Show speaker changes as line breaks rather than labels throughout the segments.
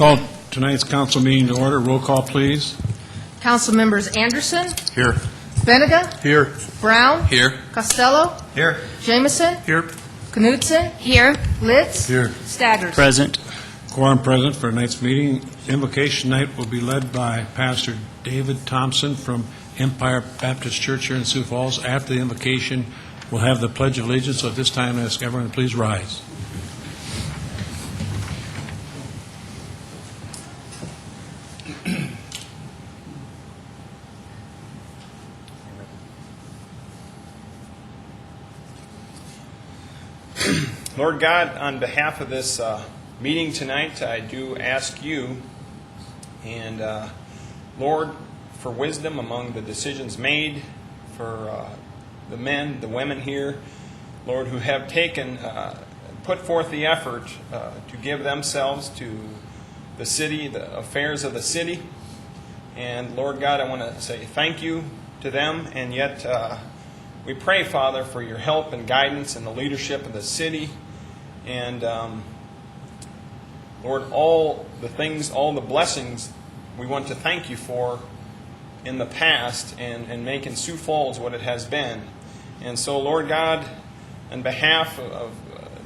Call tonight's council meeting to order. Roll call, please.
Council members Anderson,
Here.
Benega,
Here.
Brown,
Here.
Costello,
Here.
Jameson,
Here.
Knutson, here, Litz,
Here.
Staggers.
Present.
Quorum present for tonight's meeting. Invocation night will be led by Pastor David Thompson from Empire Baptist Church here in Sioux Falls. After the invocation, we'll have the Pledge of Allegiance. So at this time, I ask everyone to please rise.
Lord God, on behalf of this meeting tonight, I do ask you, and Lord, for wisdom among the decisions made, for the men, the women here, Lord, who have put forth the effort to give themselves to the city, the affairs of the city. And Lord God, I want to say thank you to them, and yet we pray, Father, for your help and guidance in the leadership of the city. And Lord, all the things, all the blessings we want to thank you for in the past and making Sioux Falls what it has been. And so, Lord God, on behalf of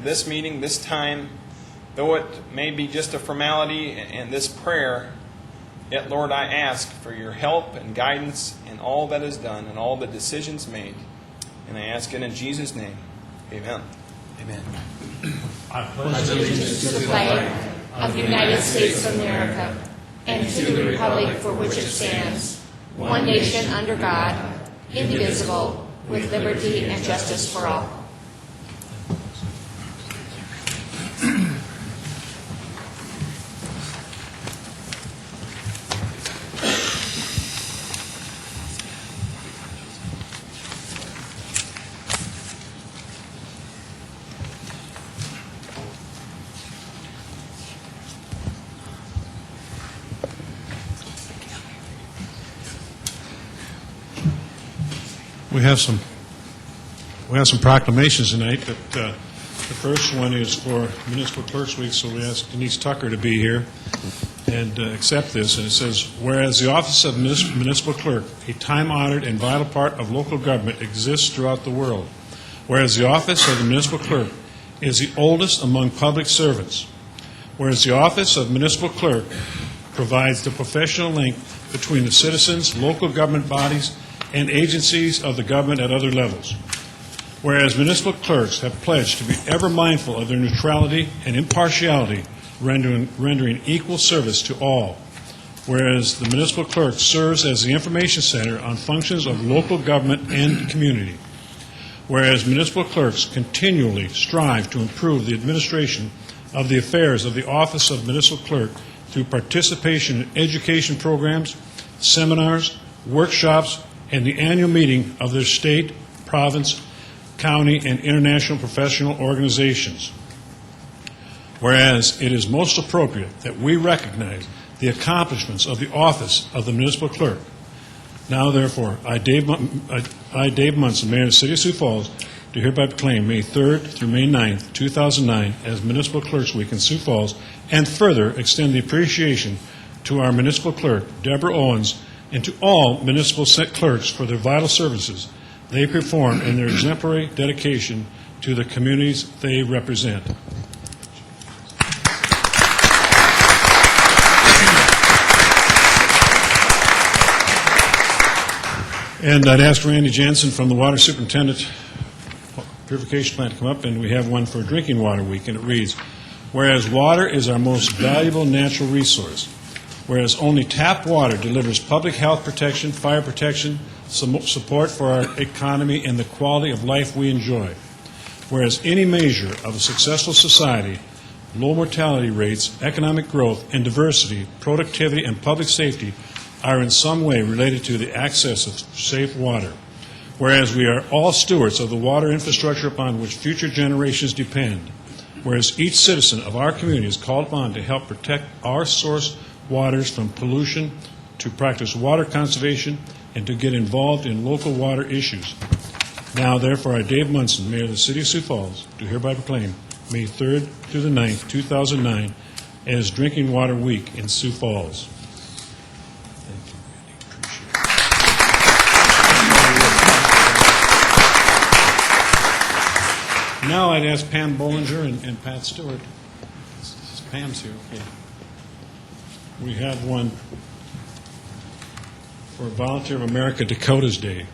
this meeting, this time, though it may be just a formality and this prayer, yet, Lord, I ask for your help and guidance in all that is done and all the decisions made. And I ask it in Jesus' name. Amen.
Amen.
I pledge allegiance to the flag of the United States of America and to the republic for which it stands, one nation under God, indivisible, with liberty and justice for all.
We have some proclamations tonight. The first one is for Municipal Clerks Week, so we ask Denise Tucker to be here and accept this. And it says, whereas the office of Municipal Clerk, a time-honored and vital part of local government, exists throughout the world. Whereas the office of the Municipal Clerk is the oldest among public servants. Whereas the office of Municipal Clerk provides the professional link between the citizens, local government bodies, and agencies of the government at other levels. Whereas municipal clerks have pledged to be ever mindful of their neutrality and impartiality, rendering equal service to all. Whereas the municipal clerk serves as the information center on functions of local government and community. Whereas municipal clerks continually strive to improve the administration of the affairs of the office of municipal clerk through participation in education programs, seminars, workshops, and the annual meeting of their state, province, county, and international professional organizations. Whereas it is most appropriate that we recognize the accomplishments of the office of the municipal clerk. Now, therefore, I, Dave Munson, Mayor of the City of Sioux Falls, do hereby proclaim May 3rd through May 9th, 2009 as Municipal Clerks Week in Sioux Falls, and further extend the appreciation to our municipal clerk, Deborah Owens, and to all municipal clerks for their vital services they perform and their exemplary dedication to the communities they represent. And I'd ask Randy Jansen from the Water Superintendent Purification Plant to come up, and we have one for Drinking Water Week, and it reads, whereas water is our most valuable natural resource, whereas only tap water delivers public health protection, fire protection, support for our economy, and the quality of life we enjoy. Whereas any measure of a successful society, low mortality rates, economic growth, and diversity, productivity, and public safety are in some way related to the access of safe water. Whereas we are all stewards of the water infrastructure upon which future generations depend. Whereas each citizen of our community is called upon to help protect our source waters from pollution, to practice water conservation, and to get involved in local water issues. Now, therefore, I, Dave Munson, Mayor of the City of Sioux Falls, do hereby proclaim May 3rd through the 9th, 2009, as Drinking Water Week in Sioux Falls. Thank you, Randy. Appreciate it. Now I'd ask Pam Bollinger and Pat Stewart. Pam's here. Okay. We have one for Volunteer of America Dakotas Day.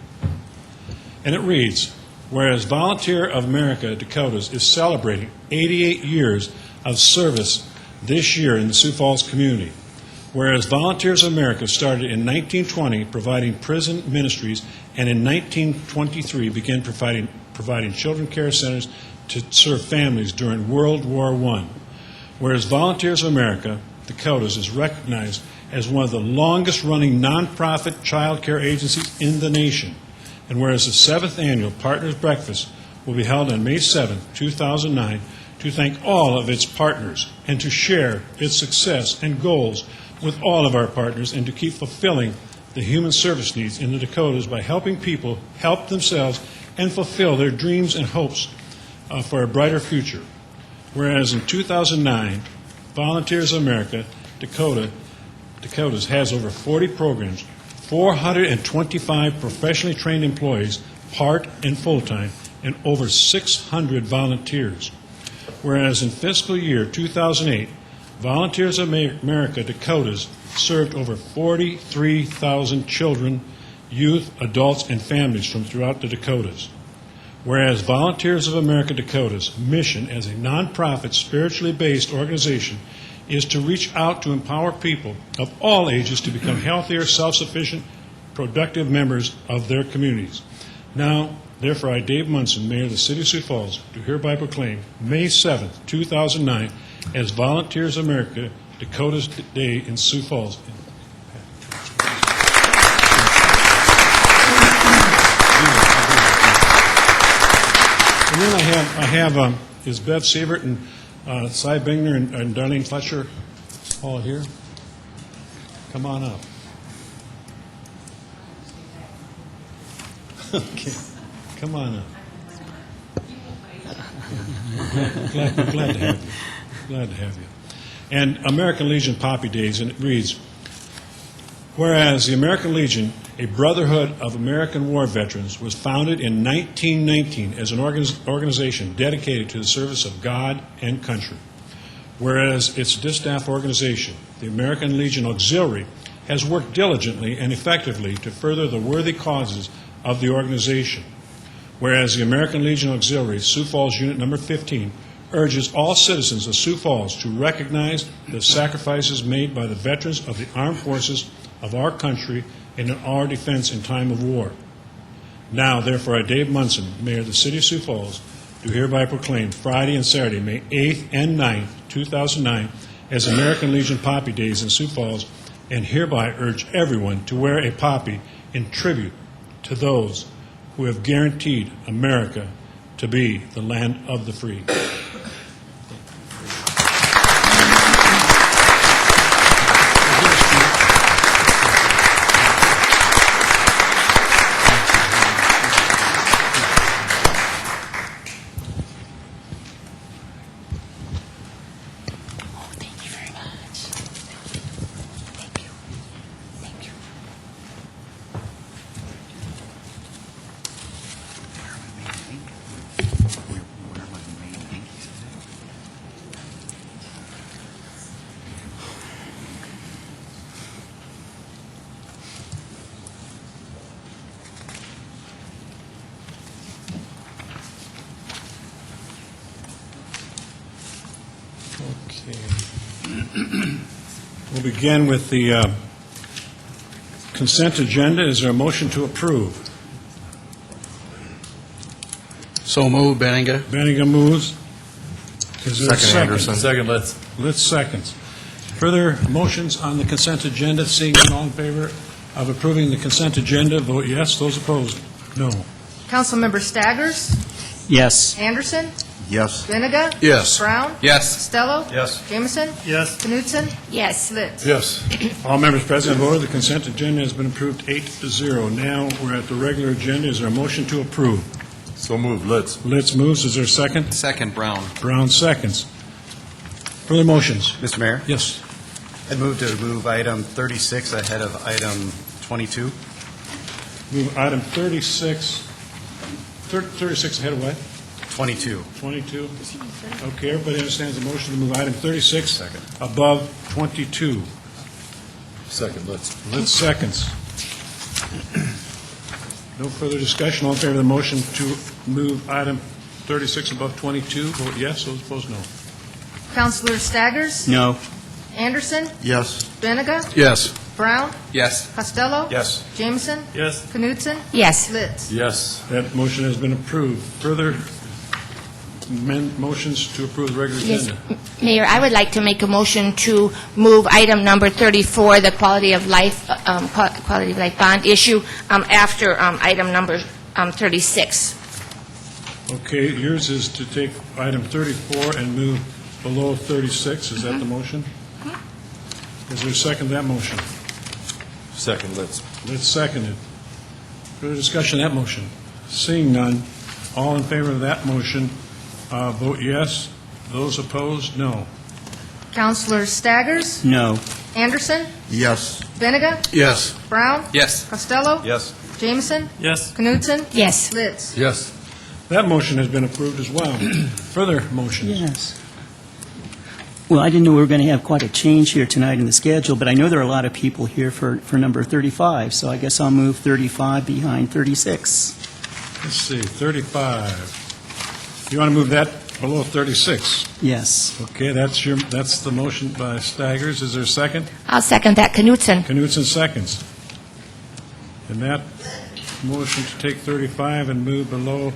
And it reads, whereas Volunteer of America Dakotas is celebrating 88 years of service this year in the Sioux Falls community, whereas Volunteers of America started in 1920 providing prison ministries and in 1923 began providing children care centers to serve families during World War I, whereas Volunteers of America Dakotas is recognized as one of the longest-running nonprofit child care agencies in the nation, and whereas the 7th Annual Partners Breakfast will be held on May 7, 2009, to thank all of its partners and to share its success and goals with all of our partners and to keep fulfilling the human service needs in the Dakotas by helping people help themselves and fulfill their dreams and hopes for a brighter future. Whereas in 2009, Volunteers of America Dakotas has over 40 programs, 425 professionally trained employees, part and full-time, and over 600 volunteers. Whereas in fiscal year 2008, Volunteers of America Dakotas served over 43,000 children, youth, adults, and families from throughout the Dakotas. Whereas Volunteers of America Dakota's mission as a nonprofit, spiritually based organization is to reach out to empower people of all ages to become healthier, self-sufficient, productive members of their communities. Now, therefore, I, Dave Munson, Mayor of the City of Sioux Falls, do hereby proclaim May 7th, 2009, as Volunteers of America Dakota's Day in Sioux Falls. And then I have is Bev Sievert and Cy Bingner and Darlene Fletcher all here? Come on up. Okay, come on up. Glad to have you. Glad to have you. And American Legion Poppy Days, and it reads, whereas the American Legion, a brotherhood of American war veterans, was founded in 1919 as an organization dedicated to the service of God and country. Whereas its distaff organization, the American Legion Auxiliary, has worked diligently and effectively to further the worthy causes of the organization. Whereas the American Legion Auxiliary, Sioux Falls Unit Number 15, urges all citizens of Sioux Falls to recognize the sacrifices made by the veterans of the armed forces of our country and in our defense in time of war. Now, therefore, I, Dave Munson, Mayor of the City of Sioux Falls, do hereby proclaim Friday and Saturday, May 8th and 9th, 2009, as American Legion Poppy Days in Sioux Falls, and hereby urge everyone to wear a poppy in tribute to those who have guaranteed America to be the land of the free. We'll begin with the consent agenda. Is there a motion to approve?
So moved, Benninga.
Benninga moves. Is there a second?
Anderson.
Second, Litz.
Litz seconds. Further motions on the consent agenda? Seeing none, all in favor of approving the consent agenda, vote yes. Those opposed, no.
Councilmember Staggers?
Yes.
Anderson?
Yes.
Benega?
Yes.
Brown?
Yes.
Costello?
Yes.
Jameson?
Yes.
Knutson?
Yes.
Litz?
Yes.
All members present voted. The consent agenda has been approved 8-0. Now we're at the regular agenda. Is there a motion to approve?
So moved, Litz.
Litz moves. Is there a second?
Second, Brown.
Brown seconds. Further motions?
Mr. Mayor,
Yes.
I'd move to move item 36 ahead of item 22.
Move item 36 ahead of what?
22.
22? Okay, everybody understands the motion to move item 36 above 22.
Second, let's.
Litz seconds. No further discussion. All in favor of the motion to move item 36 above 22, vote yes. Those opposed, no.
Councilor Staggers?
No.
Anderson?
Yes.
Benega?
Yes.
Brown?
Yes.
Costello?
Yes.
Jameson?
Yes.
Knutson?
Yes.
Litz?
Yes.
That motion has been approved. Further motions to approve the regular
Yes,
agenda.
Mayor, I would like to make a motion to move item number 34, the quality of life bond issue, after item number 36.
Okay, yours is to take item 34 and move below 36. Is that the motion? Is there a second to that motion?
Second, let's.
Let's second it. Further discussion of that motion? Seeing none, all in favor of that motion, vote yes. Those opposed, no.
Councilor Staggers?
No.
Anderson?
Yes.
Benega?
Yes.
Brown?
Yes.
Costello?
Yes.
Jameson?
Yes.
Knutson?
Yes.
Litz?
Yes.
That motion has been approved as well. Further motions?
Yes. Well, I didn't know we were going to have quite a change here tonight in the schedule, but I know there are a lot of people here for number 35, so I guess I'll move 35 behind 36.
Let's see, 35. You want to move that below 36?
Yes.
Okay, that's the motion by Staggers. Is there a second?
I'll second that. Knutson?
Knutson seconds. And that motion to take 35 and move below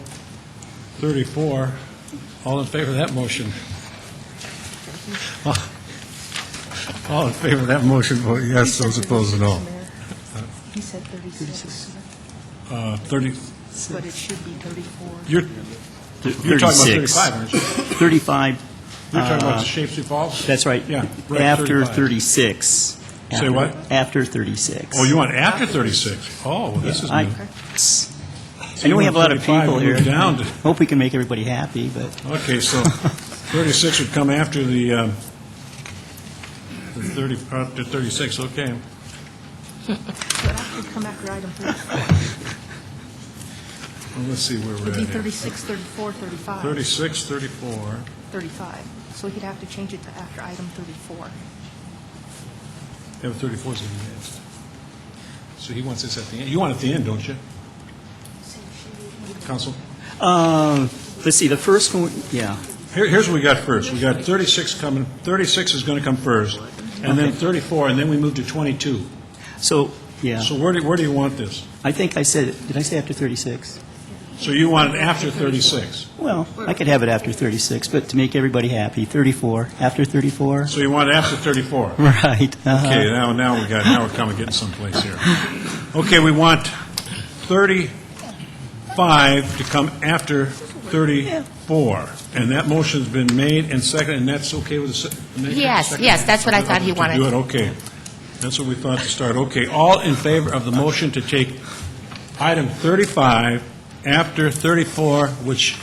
34, all in favor of that motion? All in favor of that motion, vote yes. Those opposed, no.
He said 36,
30,
but it should be 34.
you're talking about 35, aren't you?
35,
You're talking about the Sioux Falls?
that's right.
Yeah, right,
After
35.
36.
Say what?
After 36.
Oh, you want after 36? Oh, well, this is
I
new.
I know we have a lot of
35
people
and
here.
move down to-
Hope we can make everybody happy, but
Okay, so 36 would come after the 30, after 36, okay.
But I could come after item 34.
Well, let's see where we're
It'd be
at here.
36, 34, 35.
36, 34.
35. So he'd have to change it to after item 34.
Yeah, but 34 is going to be next. So he wants this at the end. You want it at the end, don't you? Counsel?
let's see, the first one, yeah.
Here's what we got first. We got 36 coming, 36 is going to come first, and then 34, and then we move to 22.
So, yeah,
So where do you want this?
I think I said, did I say after 36?
So you want it after 36.
Well, I could have it after 36, but to make everybody happy, 34, after 34?
So you want it after 34.
Right. uh-huh.
Okay, now we're kind of getting someplace here. Okay, we want 35 to come after 34, and that motion's been made and seconded, and that's okay with the
Yes, yes, that's what I thought he wanted.
To do it, okay. That's what we thought to start. Okay, all in favor of the motion to take item 35 after 34, which,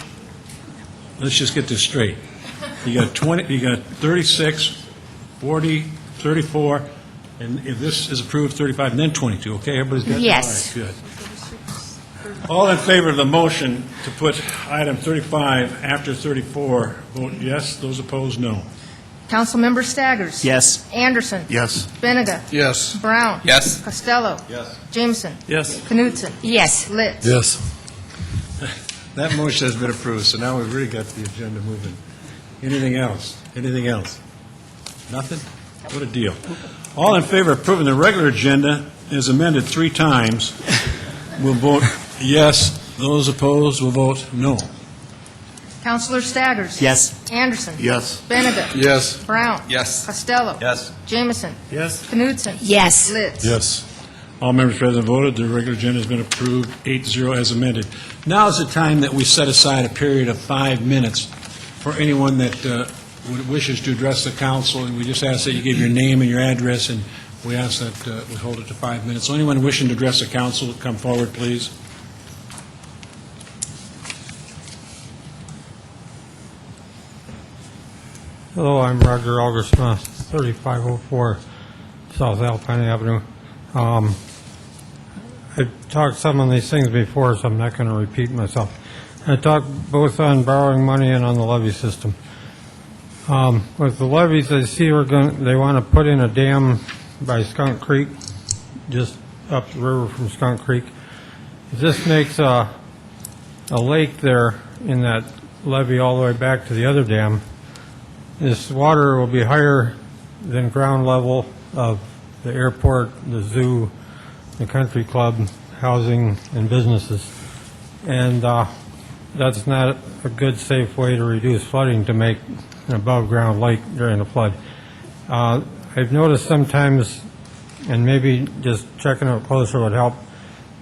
let's just get this straight. You got 36, 40, 34, and if this is approved, 35, and then 22, okay? Everybody's got that?
Yes.
All right, good. All in favor of the motion to put item 35 after 34, vote yes. Those opposed, no.
Councilmember Staggers?
Yes.
Anderson?
Yes.
Benega?
Yes.
Brown?
Yes.
Costello?
Yes.
Jameson?
Yes.
Knutson?
Yes.
Litz?
Yes.
That motion has been approved, so now we've really got the agenda moving. Anything else? Anything else? Nothing? What a deal. All in favor of approving the regular agenda as amended 3 times will vote yes. Those opposed will vote no.
Councilor Staggers?
Yes.
Anderson?
Yes.
Benega?
Yes.
Brown?
Yes.
Costello?
Yes.
Jameson?
Yes.
Knutson?
Yes.
Litz?
Yes. All members present voted. The regular agenda has been approved 8-0 as amended. Now is the time that we set aside a period of 5 minutes for anyone that wishes to address the council, and we just ask that you give your name and your address, and we ask that we hold it to 5 minutes. So anyone wishing to address the council, come forward, please.
Hello, I'm Roger Algersmith, 3504 South Alpine Avenue. I've talked some of these things before, so I'm not going to repeat myself. I talked both on borrowing money and on the levy system. With the levies, I see they want to put in a dam by Skunk Creek, just up the river from Skunk Creek. If this makes a lake there in that levee all the way back to the other dam, this water will be higher than ground level of the airport, the zoo, the country club, housing, and businesses. And that's not a good, safe way to reduce flooding, to make an above-ground lake during a flood. I've noticed sometimes, and maybe just checking out closer would help,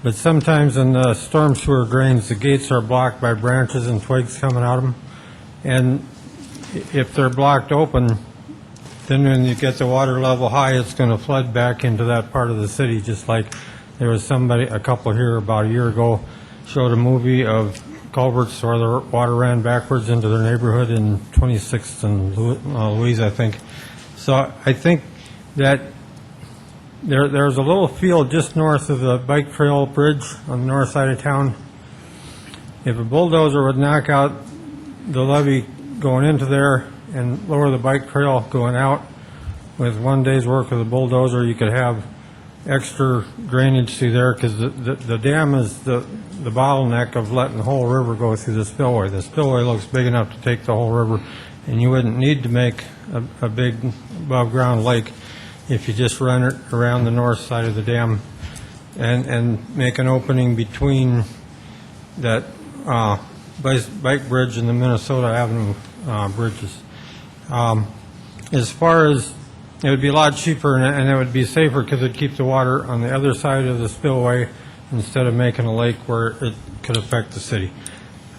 but sometimes in the storm sewer drains, the gates are blocked by branches and twigs coming out of them. And if they're blocked open, then when you get the water level high, it's going to flood back into that part of the city, just like there was a couple here about a year ago, showed a movie of culverts where the water ran backwards into their neighborhood in 26th and Louise, I think. So I think that there's a little field just north of the bike trail bridge on the north side of town. If a bulldozer would knock out the levee going into there and lower the bike trail going out, with one day's work of the bulldozer, you could have extra drainage through there, because the dam is the bottleneck of letting the whole river go through the spillway. The spillway looks big enough to take the whole river, and you wouldn't need to make a big above-ground lake if you just run it around the north side of the dam and make an opening between that bike bridge and the Minnesota Avenue bridges. As far as, it would be a lot cheaper and it would be safer, because it would keep the water on the other side of the spillway instead of making a lake where it could affect the city.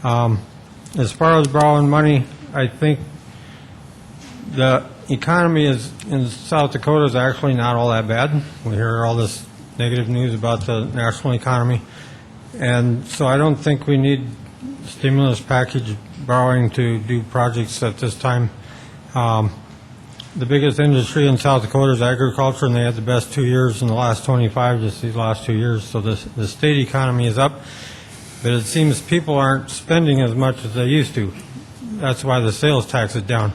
As far as borrowing money, I think the economy in South Dakota is actually not all that bad. We hear all this negative news about the national economy, and so I don't think we need stimulus package borrowing to do projects at this time. The biggest industry in South Dakota is agriculture, and they had the best 2 years in the last 25, just these last 2 years. So the state economy is up, but it seems people aren't spending as much as they used to. That's why the sales tax is down.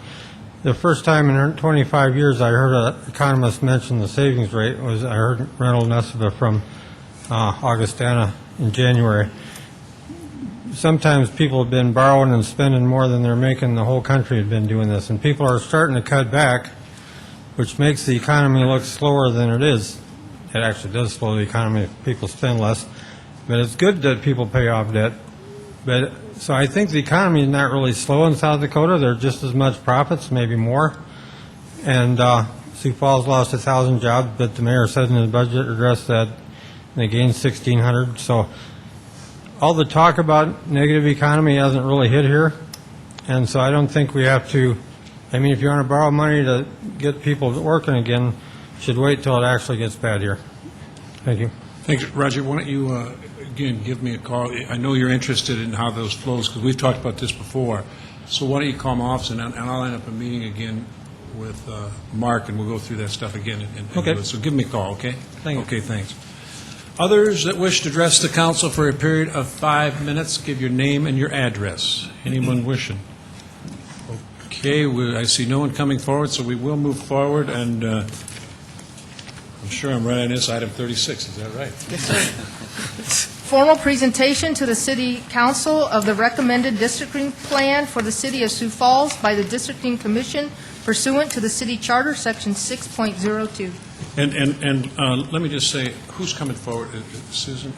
The first time in 25 years I heard an economist mention the savings rate was I heard Reynold Nessiva from Augustana in January. Sometimes people have been borrowing and spending more than they're making. The whole country had been doing this, and people are starting to cut back, which makes the economy look slower than it is. It actually does slow the economy if people spend less, but it's good that people pay off debt. But so I think the economy is not really slow in South Dakota. There are just as much profits, maybe more. And Sioux Falls lost 1,000 jobs, but the mayor said in his budget address that they gained 1,600. So all the talk about negative economy hasn't really hit here, and so I don't think we have to. I mean, if you want to borrow money to get people working again, you should wait till it actually gets bad here. Thank you.
Thanks, Roger. Why don't you, again, give me a call? I know you're interested in how those flows, because we've talked about this before. So why don't you call my office, and I'll line up a meeting again with Mark, and we'll go through that stuff again.
Okay.
So give me a call, okay?
Thank you.
Okay, thanks. Others that wish to address the council for a period of 5 minutes, give your name and your address. Anyone wishing? Okay, I see no one coming forward, so we will move forward, and I'm sure I'm right on this, item 36, is that right?
Yes, sir. Formal presentation to the City Council of the recommended districting plan for the City of Sioux Falls by the Districting Commission pursuant to the City Charter, Section 6.02.
And let me just say, who's coming forward? Susan?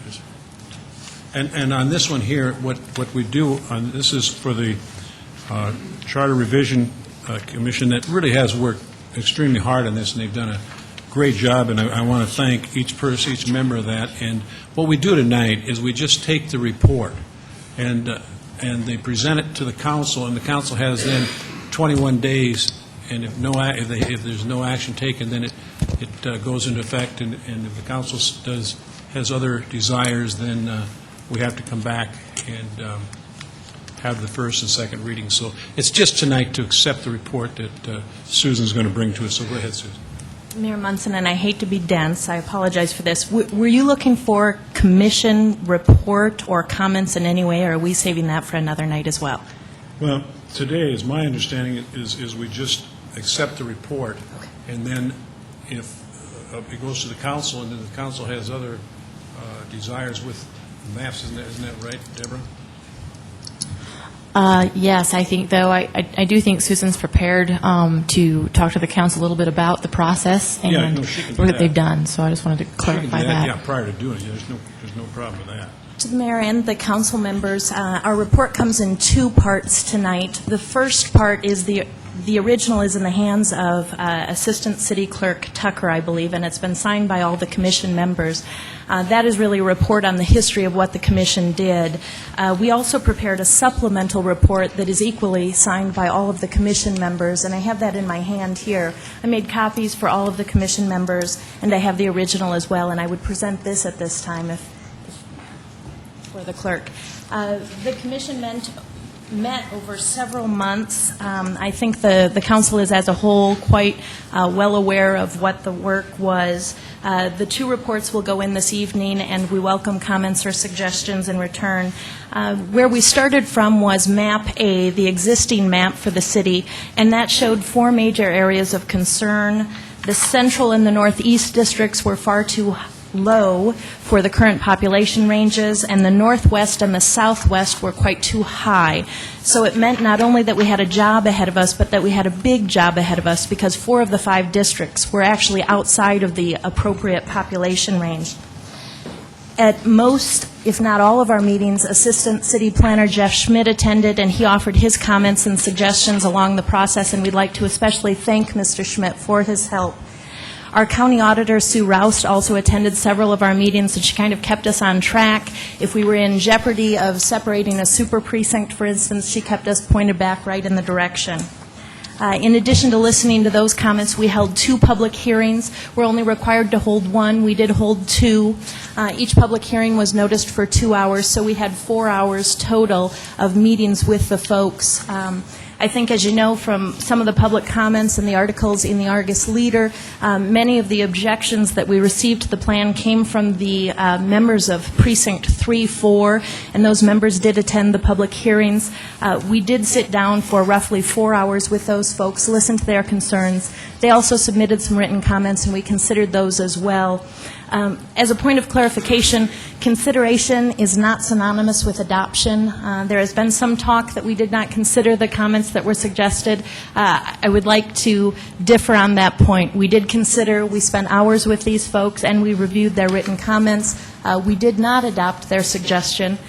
And on this one here, what we do, this is for the Charter Revision Commission that really has worked extremely hard on this, and they've done a great job, and I want to thank each person, each member of that. And what we do tonight is we just take the report, and they present it to the council, and the council has then 21 days, and if there's no action taken, then it goes into effect, and if the council has other desires, then we have to come back and have the first and second reading. So it's just tonight to accept the report that Susan's going to bring to us. So go ahead, Susan.
Mayor Munson, and I hate to be dense, I apologize for this. Were you looking for commission report or comments in any way, or are we saving that for another night as well?
Well, today, as my understanding is we just accept the report, and then if it goes to the council, and then the council has other desires with maps, isn't that right, Deborah?
Yes, I think, though, I do think Susan's prepared to talk to the council a little bit about the process
Yeah,
and
no, she can do
what
that.
they've done, so I just wanted to
She can
clarify
do
that.
Yeah, prior to doing it, there's no problem with that.
To the mayor and the council members, our report comes in two parts tonight. The first part is the original is in the hands of Assistant City Clerk Tucker, I believe, and it's been signed by all the commission members. That is really a report on the history of what the commission did. We also prepared a supplemental report that is equally signed by all of the commission members, and I have that in my hand here. I made copies for all of the commission members, and I have the original as well, and I would present this at this time for the clerk. The commission met over several months. I think the council is as a whole quite well aware of what the work was. The two reports will go in this evening, and we welcome comments or suggestions in return. Where we started from was Map A, the existing map for the city, and that showed four major areas of concern. The central and the northeast districts were far too low for the current population ranges, and the northwest and the southwest were quite too high. So it meant not only that we had a job ahead of us, but that we had a big job ahead of us, because 4 of the 5 districts were actually outside of the appropriate population range. At most, if not all of our meetings, Assistant City Planner Jeff Schmidt attended, and he offered his comments and suggestions along the process, and we'd like to especially thank Mr. Schmidt for his help. Our county auditor, Sue Roust, also attended several of our meetings, and she kind of kept us on track. If we were in jeopardy of separating a super precinct, for instance, she kept us pointed back right in the direction. In addition to listening to those comments, we held 2 public hearings. We're only required to hold 1. We did hold 2. Each public hearing was noticed for 2 hours, so we had 4 hours total of meetings with the folks. I think, as you know from some of the public comments and the articles in the Argus Leader, many of the objections that we received to the plan came from the members of Precinct 3, 4, and those members did attend the public hearings. We did sit down for roughly 4 hours with those folks, listen to their concerns. They also submitted some written comments, and we considered those as well. As a point of clarification, consideration is not synonymous with adoption. There has been some talk that we did not consider the comments that were suggested. I would like to differ on that point. We did consider, we spent hours with these folks, and we reviewed their written comments. We did not adopt their suggestion.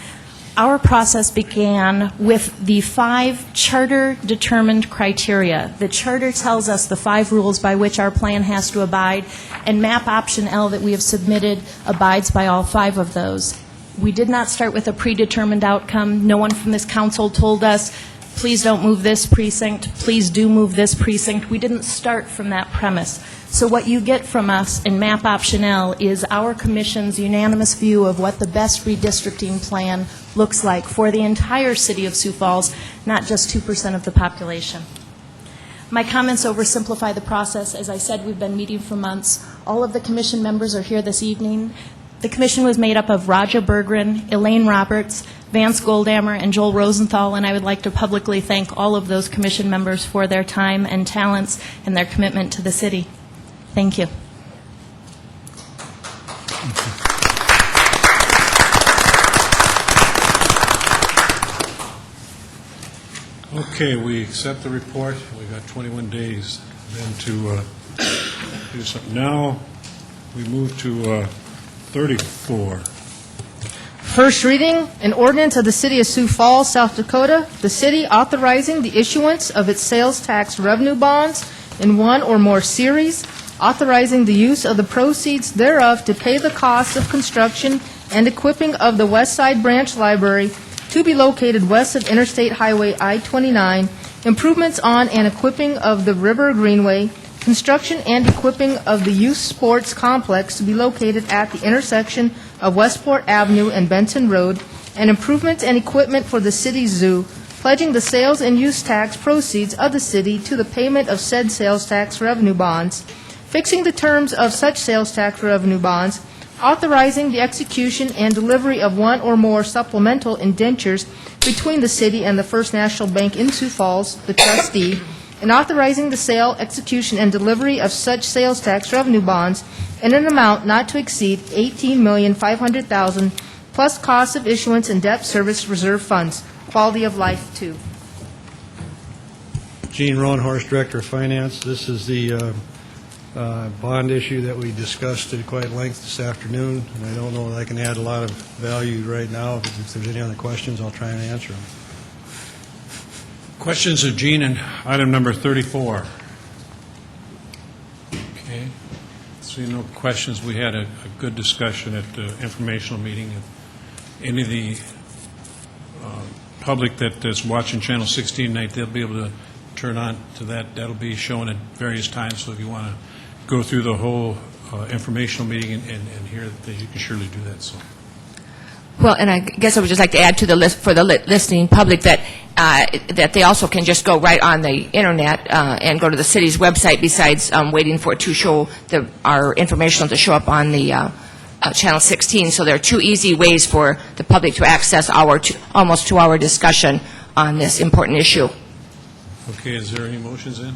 Our process began with the 5 charter-determined criteria. The charter tells us the 5 rules by which our plan has to abide, and MAP Option L that we have submitted abides by all 5 of those. We did not start with a predetermined outcome. No one from this council told us, please don't move this precinct, please do move this precinct. We didn't start from that premise. So what you get from us in MAP Option L is our commission's unanimous view of what the best redistricting plan looks like for the entire city of Sioux Falls, not just 2% of the population. My comments oversimplify the process. As I said, we've been meeting for months. All of the commission members are here this evening. The commission was made up of Raja Berggren, Elaine Roberts, Vance Goldammer, and Joel Rosenthal, and I would like to publicly thank all of those commission members for their time and talents and their commitment to the city. Thank you.
Okay, we accept the report. We got 21 days then to do something. Now, we move to 34.
First reading, an ordinance of the City of Sioux Falls, South Dakota, the city authorizing the issuance of its sales tax revenue bonds in one or more series, authorizing the use of the proceeds thereof to pay the costs of construction and equipping of the West Side Branch Library to be located west of Interstate Highway I-29, improvements on and equipping of the River Greenway, construction and equipping of the Youth Sports Complex to be located at the intersection of Westport Avenue and Benton Road, and improvements and equipment for the city zoo pledging the sales and use tax proceeds of the city to the payment of said sales tax revenue bonds, fixing the terms of such sales tax revenue bonds, authorizing the execution and delivery of one or more supplemental indentures between the city and the First National Bank in Sioux Falls, the trustee, and authorizing the sale, execution, and delivery of such sales tax revenue bonds in an amount not to exceed $18,500,000 plus costs of issuance and debt service reserve funds. Quality of life, 2.
Gene Roanhorse, Director of Finance. This is the bond issue that we discussed at quite length this afternoon, and I don't know that I can add a lot of value right now. If there's any other questions, I'll try and answer them.
Questions of Gene and item number 34. Okay. Seeing no questions, we had a good discussion at the informational meeting. If any of the public that is watching Channel 16 tonight, they'll be able to turn on to that. That'll be shown at various times, so if you want to go through the whole informational meeting and hear that, you can surely do that. So.
Well, and I guess I would just like to add to the list for the listening public that that they also can just go right on the internet and go to the city's website besides waiting for it to show our informational to show up on the Channel 16. So there are 2 easy ways for the public to access our almost 2-hour discussion on this important issue.
Okay, is there any motions in?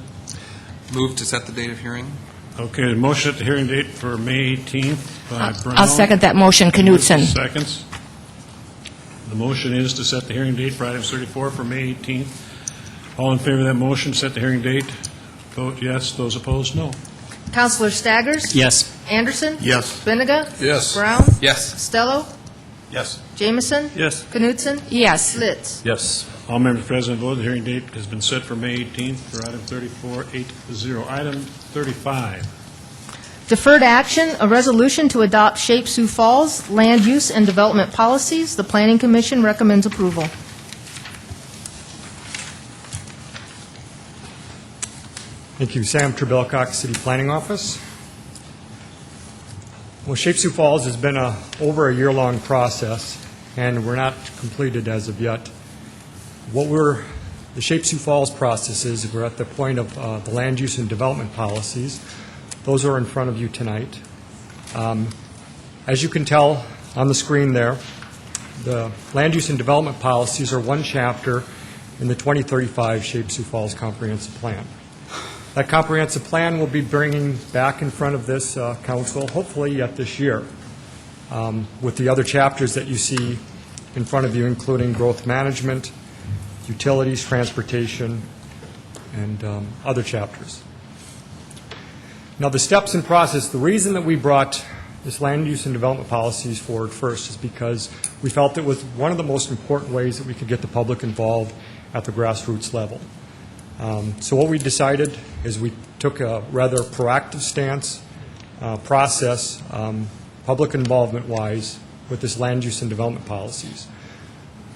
Move to set the date of hearing.
Okay, the motion at the hearing date for May 18th by Brown.
I'll second that motion. Knutson.
Seconds. The motion is to set the hearing date for items 34 for May 18th. All in favor of that motion, set the hearing date. Vote yes. Those opposed, no.
Councilor Staggers?
Yes.
Anderson?
Yes.
Benega?
Yes.
Brown?
Yes.
Costello?
Yes.
Jameson?
Yes.
Knutson?
Yes.
Litz?
Yes.
All members present vote. The hearing date has been set for May 18th for item 34, 8-0. Item 35.
Deferred action, a resolution to adopt Shape Sioux Falls land use and development policies. The Planning Commission recommends approval.
Thank you. Sam Trebelcock, City Planning Office. Well, Shape Sioux Falls has been over a year-long process, and we're not completed as of yet. The Shape Sioux Falls process is, we're at the point of the land use and development policies. Those are in front of you tonight. As you can tell on the screen there, the land use and development policies are one chapter in the 2035 Shape Sioux Falls Comprehensive Plan. That comprehensive plan will be bringing back in front of this council, hopefully yet this year, with the other chapters that you see in front of you, including growth management, utilities, transportation, and other chapters. Now, the steps and process, the reason that we brought this land use and development policies forward first is because we felt it was one of the most important ways that we could get the public involved at the grassroots level. So what we decided is we took a rather proactive stance, process, public involvement-wise, with this land use and development policies.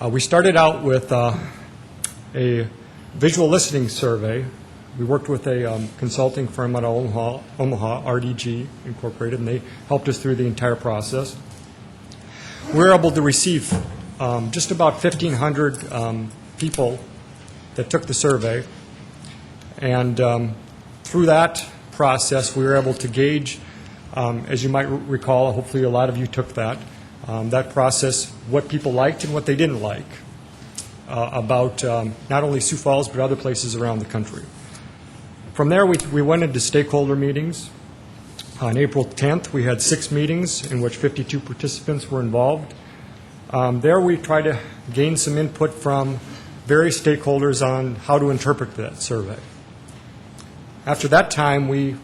We started out with a visual listening survey. We worked with a consulting firm out of Omaha, RDG Incorporated, and they helped us through the entire process. We were able to receive just about 1,500 people that took the survey, and through that process, we were able to gauge, as you might recall, hopefully a lot of you took that process, what people liked and what they didn't like about not only Sioux Falls, but other places around the country. From there, we went into stakeholder meetings. On April 10th, we had 6 meetings in which 52 participants were involved. There, we tried to gain some input from various stakeholders on how to interpret that survey. After that time, we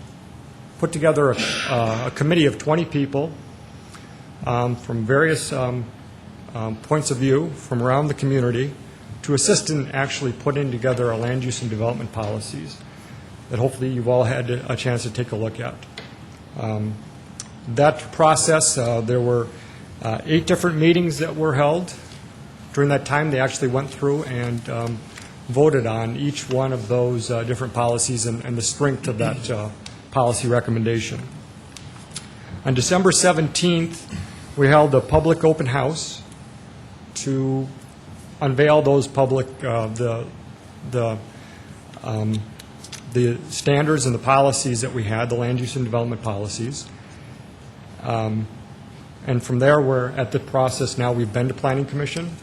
put together a committee of 20 people from various points of view from around the community to assist in actually putting together our land use and development policies that hopefully you've all had a chance to take a look at. That process, there were 8 different meetings that were held. During that time, they actually went through and voted on each one of those different policies and the strength of that policy recommendation. On December 17th, we held a public open house to unveil those public, the standards and the policies that we had, the land use and development policies. And from there, we're at the process now. We've been to Planning Commission,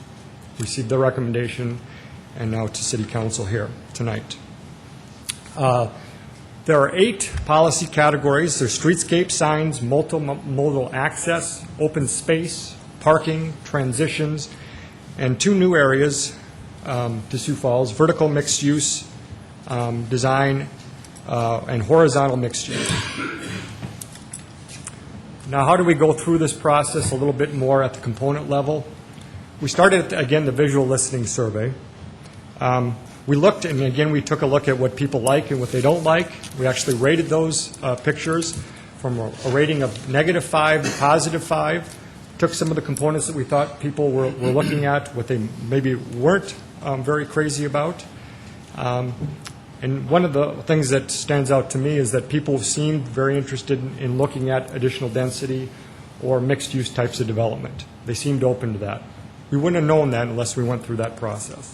received the recommendation, and now to City Council here tonight. There are 8 policy categories. There's streetscape signs, multimodal access, open space, parking, transitions, and 2 new areas to Sioux Falls: vertical mixed use design and horizontal mixed use. Now, how do we go through this process a little bit more at the component level? We started, again, the visual listening survey. We looked, and again, we took a look at what people like and what they don't like. We actually rated those pictures from a rating of -5 to +5. Took some of the components that we thought people were looking at, what they maybe weren't very crazy about. And one of the things that stands out to me is that people seemed very interested in looking at additional density or mixed-use types of development. They seemed open to that. We wouldn't have known that unless we went through that process.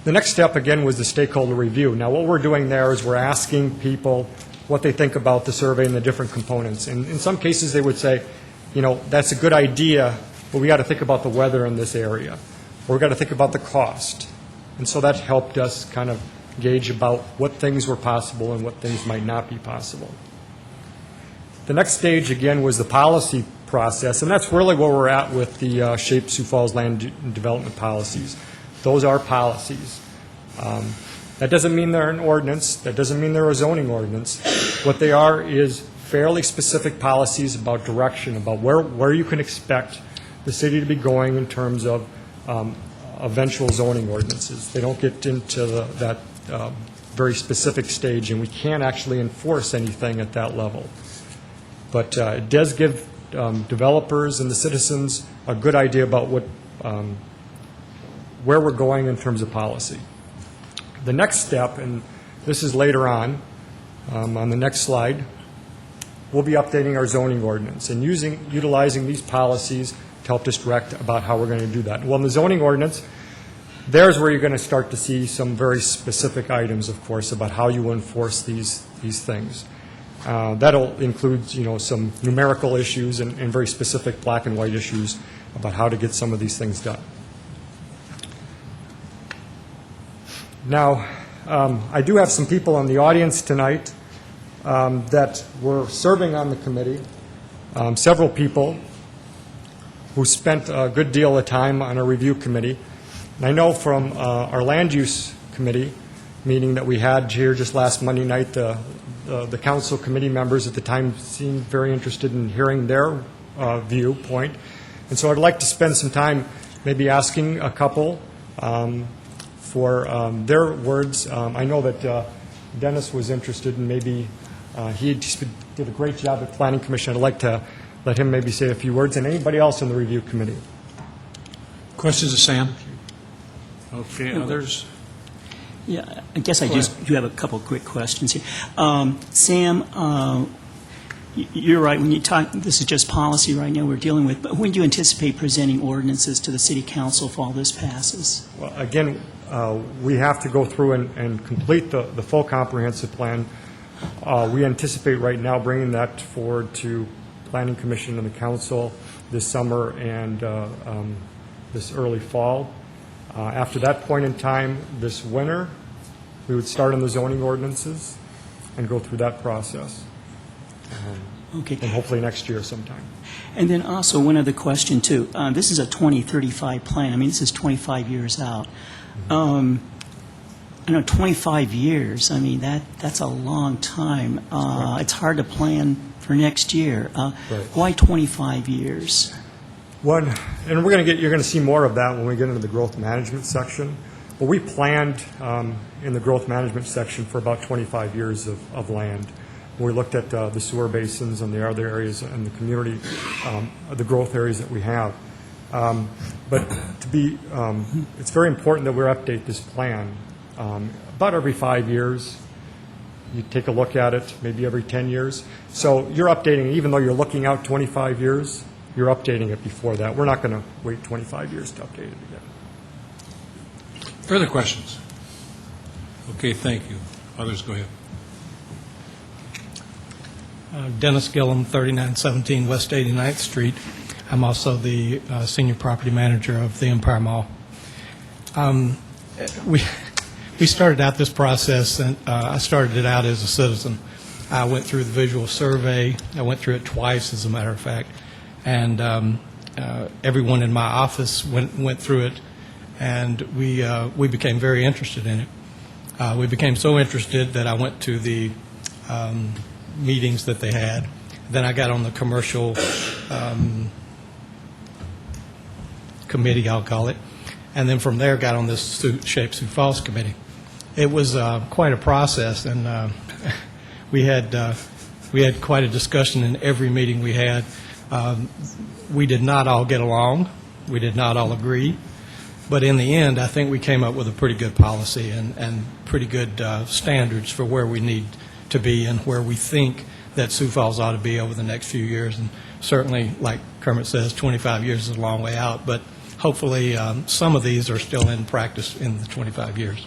The next step, again, was the stakeholder review. Now, what we're doing there is we're asking people what they think about the survey and the different components. And in some cases, they would say, you know, that's a good idea, but we got to think about the weather in this area, or we got to think about the cost. And so that helped us kind of gauge about what things were possible and what things might not be possible. The next stage, again, was the policy process, and that's really where we're at with the Shape Sioux Falls land development policies. Those are policies. That doesn't mean they're an ordinance. That doesn't mean they're a zoning ordinance. What they are is fairly specific policies about direction, about where you can expect the city to be going in terms of eventual zoning ordinances. They don't get into that very specific stage, and we can't actually enforce anything at that level. But it does give developers and the citizens a good idea about where we're going in terms of policy. The next step, and this is later on the next slide, we'll be updating our zoning ordinance and utilizing these policies to help us direct about how we're going to do that. Well, in the zoning ordinance, there's where you're going to start to see some very specific items, of course, about how you enforce these things. That'll include, you know, some numerical issues and very specific black and white issues about how to get some of these things done. Now, I do have some people in the audience tonight that were serving on the committee, several people who spent a good deal of time on a review committee. And I know from our land use committee meeting that we had here just last Monday night, the council committee members at the time seemed very interested in hearing their viewpoint. And so I'd like to spend some time maybe asking a couple for their words. I know that Dennis was interested in maybe, he did a great job at Planning Commission. I'd like to let him maybe say a few words, and anybody else in the review committee.
Questions of Sam? Okay, others?
Yeah, I guess I just do have a couple quick questions here. Sam, you're right. When you talk, this is just policy right now we're dealing with, but when do you anticipate presenting ordinances to the City Council if all this passes?
Well, again, we have to go through and complete the full comprehensive plan. We anticipate right now bringing that forward to Planning Commission and the Council this summer and this early fall. After that point in time, this winter, we would start on the zoning ordinances and go through that process.
Okay.
And hopefully next year sometime.
And then also one other question, too. This is a 2035 plan. I mean, this is 25 years out. I know 25 years, I mean, that's a long time. It's hard to plan for next year.
Right.
Why 25 years?
One, and you're going to see more of that when we get into the growth management section. But we planned in the growth management section for about 25 years of land. We looked at the sewer basins and the other areas in the community, the growth areas that we have. But it's very important that we update this plan about every 5 years. You take a look at it, maybe every 10 years. So you're updating, even though you're looking out 25 years, you're updating it before that. We're not going to wait 25 years to update it again.
Further questions? Okay, thank you. Others, go ahead.
Dennis Gillum, 3917 West 89th Street. I'm also the senior property manager of the Empire Mall. We started out this process, and I started it out as a citizen. I went through the visual survey. I went through it twice, as a matter of fact, and everyone in my office went through it, and we became very interested in it. We became so interested that I went to the meetings that they had. Then I got on the commercial committee, I'll call it, and then from there got on this Shape Sioux Falls committee. It was quite a process, and we had quite a discussion in every meeting we had. We did not all get along. We did not all agree. But in the end, I think we came up with a pretty good policy and pretty good standards for where we need to be and where we think that Sioux Falls ought to be over the next few years. And certainly, like Kermit says, 25 years is a long way out, but hopefully some of these are still in practice in the 25 years.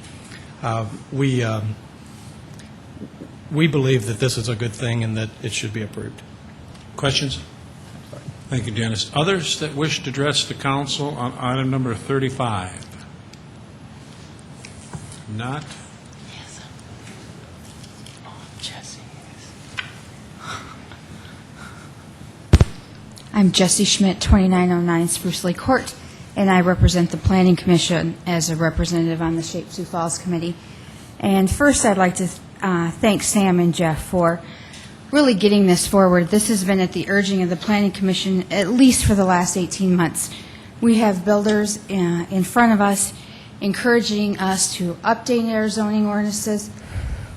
We believe that this is a good thing and that it should be approved.
Questions? Thank you, Dennis. Others that wish to address the council on item number 35? Not?
I'm Jessie Schmidt, 2909 Spruce Lake Court, and I represent the Planning Commission as a representative on the Shape Sioux Falls Committee. And first, I'd like to thank Sam and Jeff for really getting this forward. This has been at the urging of the Planning Commission at least for the last 18 months. We have builders in front of us encouraging us to update our zoning ordinances,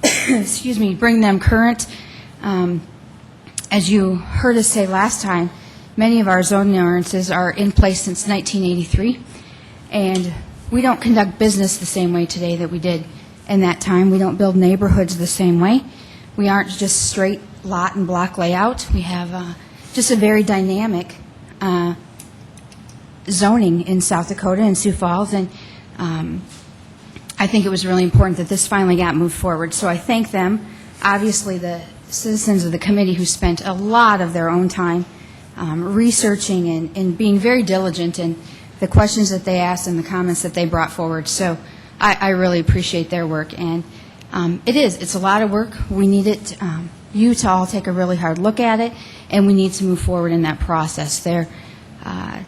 excuse me, bring them current. As you heard us say last time, many of our zoning ordinances are in place since 1983, and we don't conduct business the same way today that we did in that time. We don't build neighborhoods the same way. We aren't just straight lot and block layout. We have just a very dynamic zoning in South Dakota and Sioux Falls, and I think it was really important that this finally got moved forward. So I thank them, obviously the citizens of the committee who spent a lot of their own time researching and being very diligent in the questions that they asked and the comments that they brought forward. So I really appreciate their work. And it's a lot of work. We need you to all take a really hard look at it, and we need to move forward in that process. There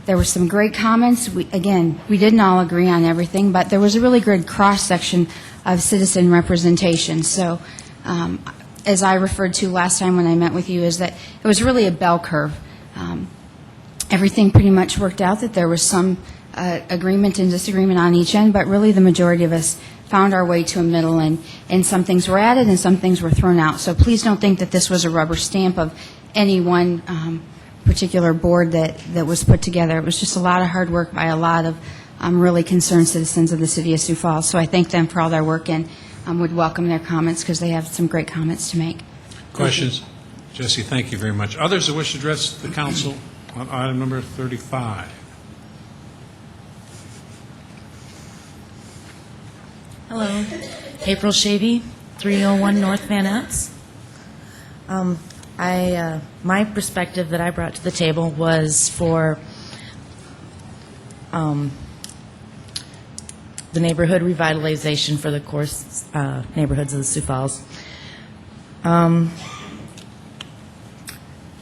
were some great comments. We didn't all agree on everything, but there was a really good cross-section of citizen representation. So as I referred to last time when I met with you, is that it was really a bell curve. Everything pretty much worked out, that there was some agreement and disagreement on each end, but really the majority of us found our way to a middle, and some things were added and some things were thrown out. So please don't think that this was a rubber stamp of any one particular board that was put together. It was just a lot of hard work by a lot of really concerned citizens of the city of Sioux Falls. So I thank them for all their work and would welcome their comments because they have some great comments to make.
Questions? Jesse, thank you very much. Others that wish to address the council on item number 35?
Hello, April Shavy, 301 North Van Ness. My perspective that I brought to the table was for the neighborhood revitalization for the core neighborhoods of the Sioux Falls.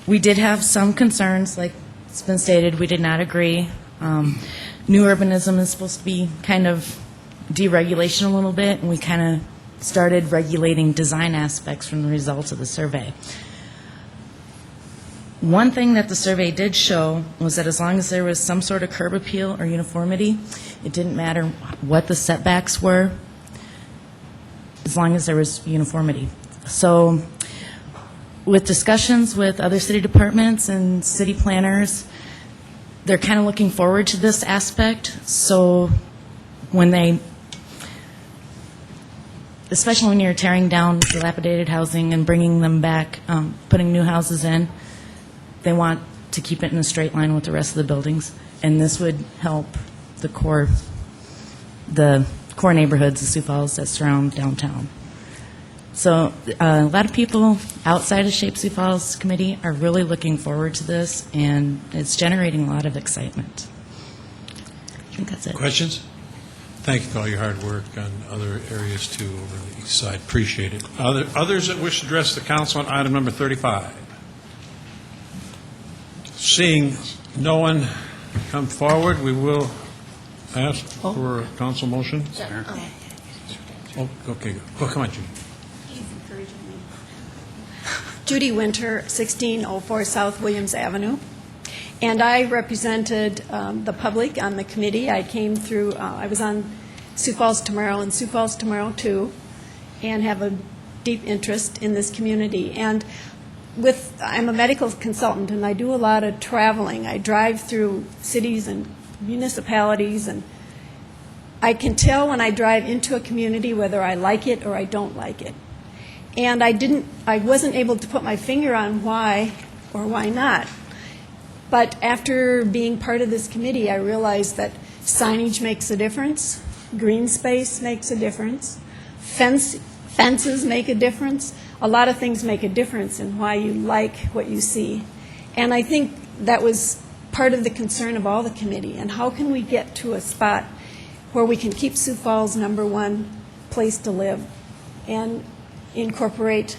We did have some concerns, like it's been stated, we did not agree. New urbanism is supposed to be kind of deregulation a little bit, and we kind of started regulating design aspects from the results of the survey. One thing that the survey did show was that as long as there was some sort of curb appeal or uniformity, it didn't matter what the setbacks were, as long as there was uniformity. So with discussions with other city departments and city planners, they're kind of looking forward to this aspect. So when they, especially when you're tearing down dilapidated housing and bringing them back, putting new houses in, they want to keep it in a straight line with the rest of the buildings, and this would help the core neighborhoods of Sioux Falls that surround downtown. So a lot of people outside of Shape Sioux Falls Committee are really looking forward to this, and it's generating a lot of excitement. I think that's it.
Questions? Thank you for all your hard work on other areas too over the east side. Appreciate it. Others that wish to address the council on item number 35? Seeing no one come forward, we will ask for a council motion. Oh, okay. Oh, come on, Judy.
Judy Winter, 1604 South Williams Avenue. And I represented the public on the committee. I came through, I was on Sioux Falls Tomorrow and Sioux Falls Tomorrow 2, and have a deep interest in this community. And I'm a medical consultant, and I do a lot of traveling. I drive through cities and municipalities, and I can tell when I drive into a community whether I like it or I don't like it. And I wasn't able to put my finger on why or why not. But after being part of this committee, I realized that signage makes a difference, green space makes a difference, fences make a difference. A lot of things make a difference in why you like what you see. And I think that was part of the concern of all the committee. And how can we get to a spot where we can keep Sioux Falls #1 place to live and incorporate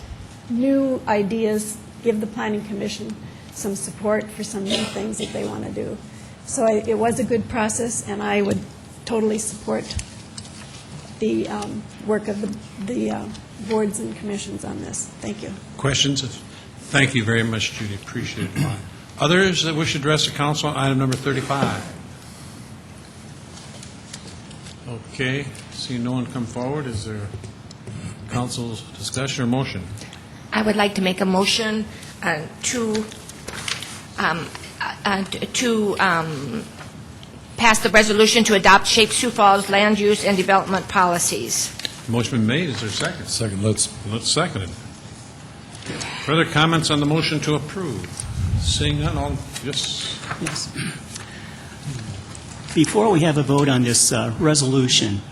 new ideas, give the Planning Commission some support for some new things that they want to do. So it was a good process, and I would totally support the work of the boards and commissions on this. Thank you.
Questions? Thank you very much, Judy. Appreciate it. Others that wish to address the council on item number 35? Okay. Seeing no one come forward, is there council's discussion or motion?
I would like to make a motion to pass the resolution to adopt Shape Sioux Falls land use and development policies.
Motion been made. Is there a second?
Second, let's
second it. Further comments on the motion to approve? Seeing none, all, yes.
Yes. Before we have a vote on this resolution,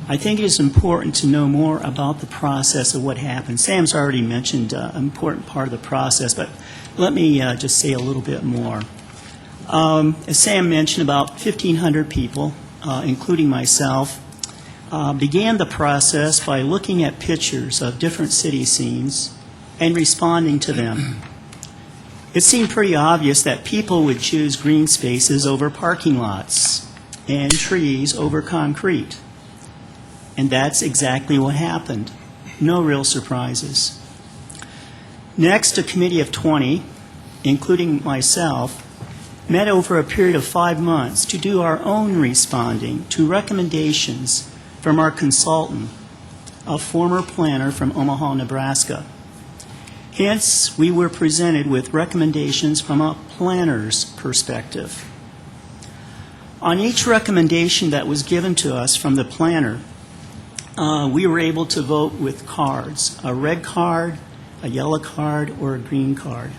I think it is important to know more about the process of what happened. Sam's already mentioned an important part of the process, but let me just say a little bit more. As Sam mentioned, about 1,500 people, including myself, began the process by looking at pictures of different city scenes and responding to them. It seemed pretty obvious that people would choose green spaces over parking lots and trees over concrete. And that's exactly what happened. No real surprises. Next, a committee of 20, including myself, met over a period of 5 months to do our own responding to recommendations from our consultant, a former planner from Omaha, Nebraska. Hence, we were presented with recommendations from a planner's perspective. On each recommendation that was given to us from the planner, we were able to vote with cards, a red card, a yellow card, or a green card.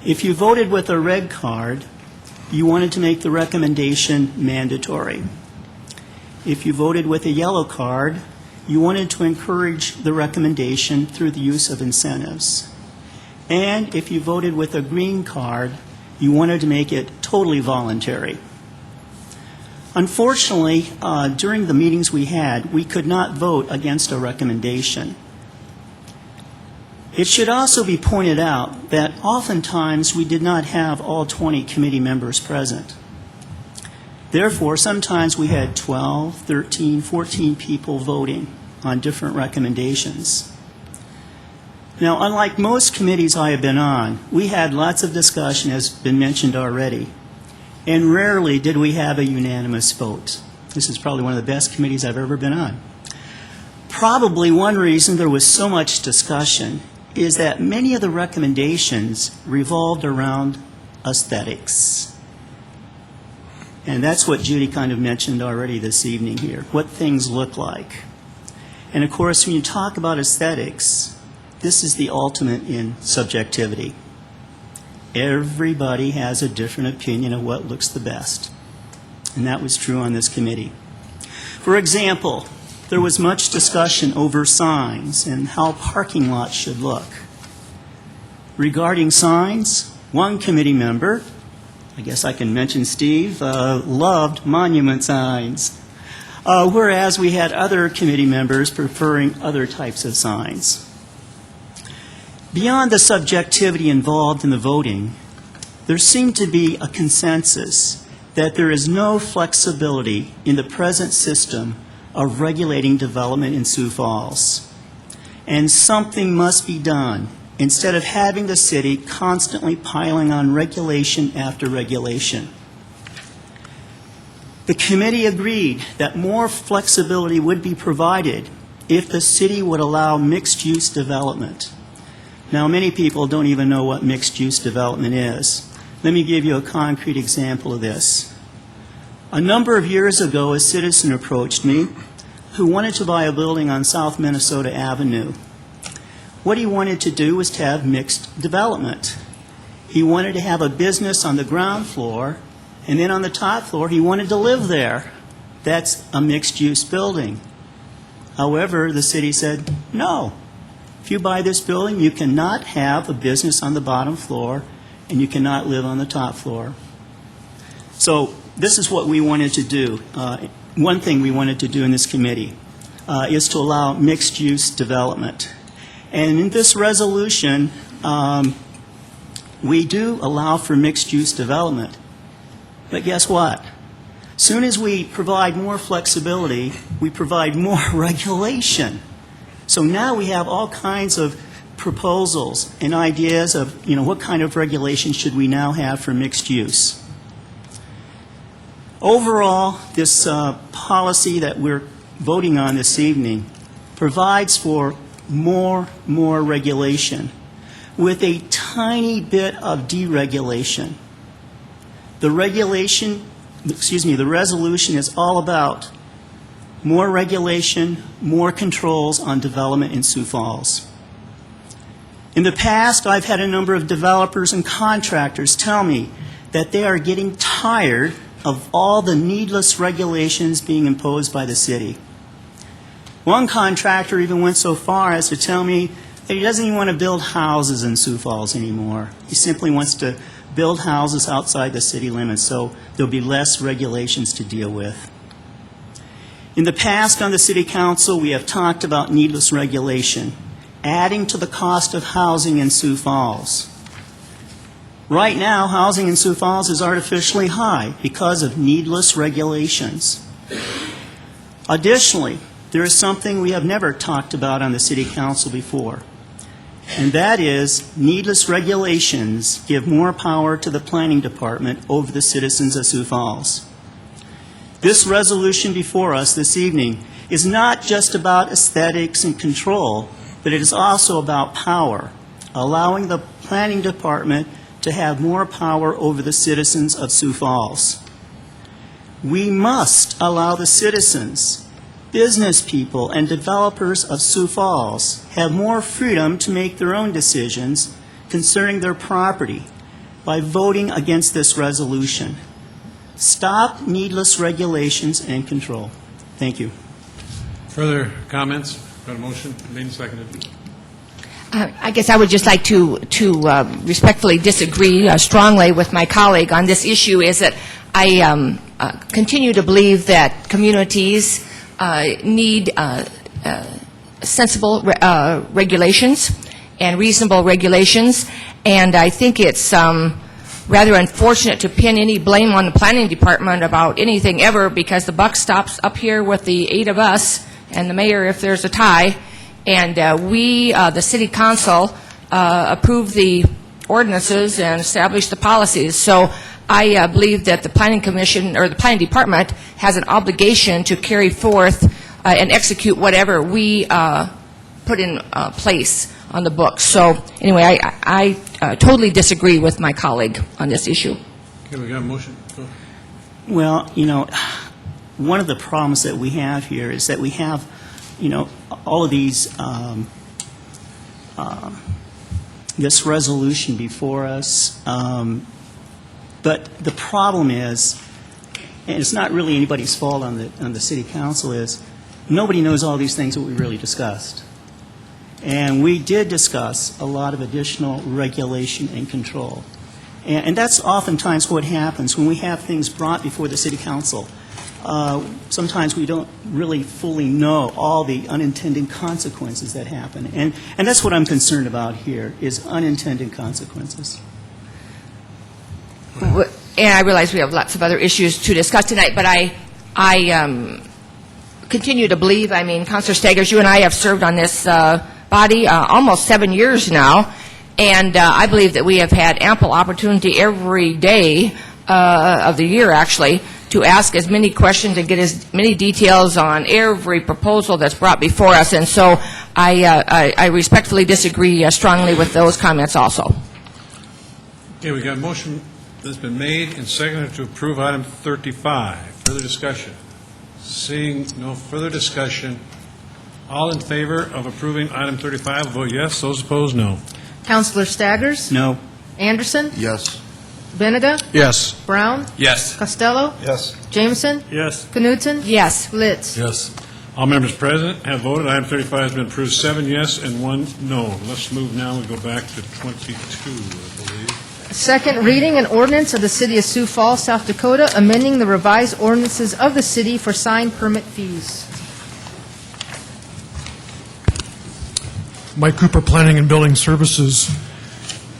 If you voted with a red card, you wanted to make the recommendation mandatory. If you voted with a yellow card, you wanted to encourage the recommendation through the use of incentives. And if you voted with a green card, you wanted to make it totally voluntary. Unfortunately, during the meetings we had, we could not vote against a recommendation. It should also be pointed out that oftentimes we did not have all 20 committee members present. Therefore, sometimes we had 12, 13, 14 people voting on different recommendations. Now, unlike most committees I have been on, we had lots of discussion, as been mentioned already, and rarely did we have a unanimous vote. This is probably one of the best committees I've ever been on. Probably one reason there was so much discussion is that many of the recommendations revolved around aesthetics. And that's what Judy kind of mentioned already this evening here, what things look like. And of course, when you talk about aesthetics, this is the ultimate in subjectivity. everybody has a different opinion of what looks the best. And that was true on this committee. For example, there was much discussion over signs and how parking lots should look. Regarding signs, one committee member, I guess I can mention Steve, loved monument signs, whereas we had other committee members preferring other types of signs. Beyond the subjectivity involved in the voting, there seemed to be a consensus that there is no flexibility in the present system of regulating development in Sioux Falls. And something must be done instead of having the city constantly piling on regulation after regulation. The committee agreed that more flexibility would be provided if the city would allow mixed-use development. Now, many people don't even know what mixed-use development is. Let me give you a concrete example of this. A number of years ago, a citizen approached me who wanted to buy a building on South Minnesota Avenue. What he wanted to do was to have mixed development. He wanted to have a business on the ground floor, and then on the top floor, he wanted to live there. That's a mixed-use building. However, the city said, no. If you buy this building, you cannot have a business on the bottom floor, and you cannot live on the top floor. So this is what we wanted to do. One thing we wanted to do in this committee is to allow mixed-use development. And in this resolution, we do allow for mixed-use development. But guess what? Soon as we provide more flexibility, we provide more regulation. So now we have all kinds of proposals and ideas of, what kind of regulation should we now have for mixed use. Overall, this policy that we're voting on this evening provides for more regulation with a tiny bit of deregulation. The resolution is all about more regulation, more controls on development in Sioux Falls. In the past, I've had a number of developers and contractors tell me that they are getting tired of all the needless regulations being imposed by the city. One contractor even went so far as to tell me that he doesn't even want to build houses in Sioux Falls anymore. He simply wants to build houses outside the city limits, so there'll be less regulations to deal with. In the past on the City Council, we have talked about needless regulation, adding to the cost of housing in Sioux Falls. Right now, housing in Sioux Falls is artificially high because of needless regulations. Additionally, there is something we have never talked about on the City Council before, and that is needless regulations give more power to the planning department over the citizens of Sioux Falls. This resolution before us this evening is not just about aesthetics and control, but it is also about power, allowing the planning department to have more power over the citizens of Sioux Falls. We must allow the citizens, business people, and developers of Sioux Falls have more freedom to make their own decisions concerning their property by voting against this resolution. Stop needless regulations and control. Thank you.
Further comments? Got a motion made and seconded.
I guess I would just like to respectfully disagree strongly with my colleague on this issue, is that I continue to believe that communities need sensible regulations and reasonable regulations, and I think it's rather unfortunate to pin any blame on the planning department about anything ever, because the buck stops up here with the 8 of us and the mayor if there's a tie. And we, the city council, approve the ordinances and establish the policies. So I believe that the planning commission or the planning department has an obligation to carry forth and execute whatever we put in place on the books. So anyway, I totally disagree with my colleague on this issue.
Okay, we got a motion. Go.
Well, one of the problems that we have here is that we have, all of these this resolution before us. But the problem is, and it's not really anybody's fault on the city council, is nobody knows all these things that we really discussed. And we did discuss a lot of additional regulation and control. And that's oftentimes what happens when we have things brought before the city council. Sometimes we don't really fully know all the unintended consequences that happen. And that's what I'm concerned about here, is unintended consequences.
And I realize we have lots of other issues to discuss tonight, but I continue to believe, I mean, Councilor Staggers, you and I have served on this body almost 7 years now, and I believe that we have had ample opportunity every day of the year, actually, to ask as many questions and get as many details on every proposal that's brought before us. And so I respectfully disagree strongly with those comments also.
Okay, we got a motion that's been made and seconded to approve item 35. Further discussion? Seeing no further discussion, all in favor of approving item 35 will vote yes. Those opposed, no.
Councilor Staggers?
No.
Anderson?
Yes.
Benega?
Yes.
Brown?
Yes.
Costello?
Yes.
Jameson?
Yes.
Knutson?
Yes.
Litz?
Yes.
All members present have voted. Item 35 has been approved, 7 yes and 1 no. Let's move now. We go back to 22, I believe.
Second reading and ordinance of the City of Sioux Falls, South Dakota, amending the revised ordinances of the city for sign permit fees.
Mike Cooper, Planning and Building Services.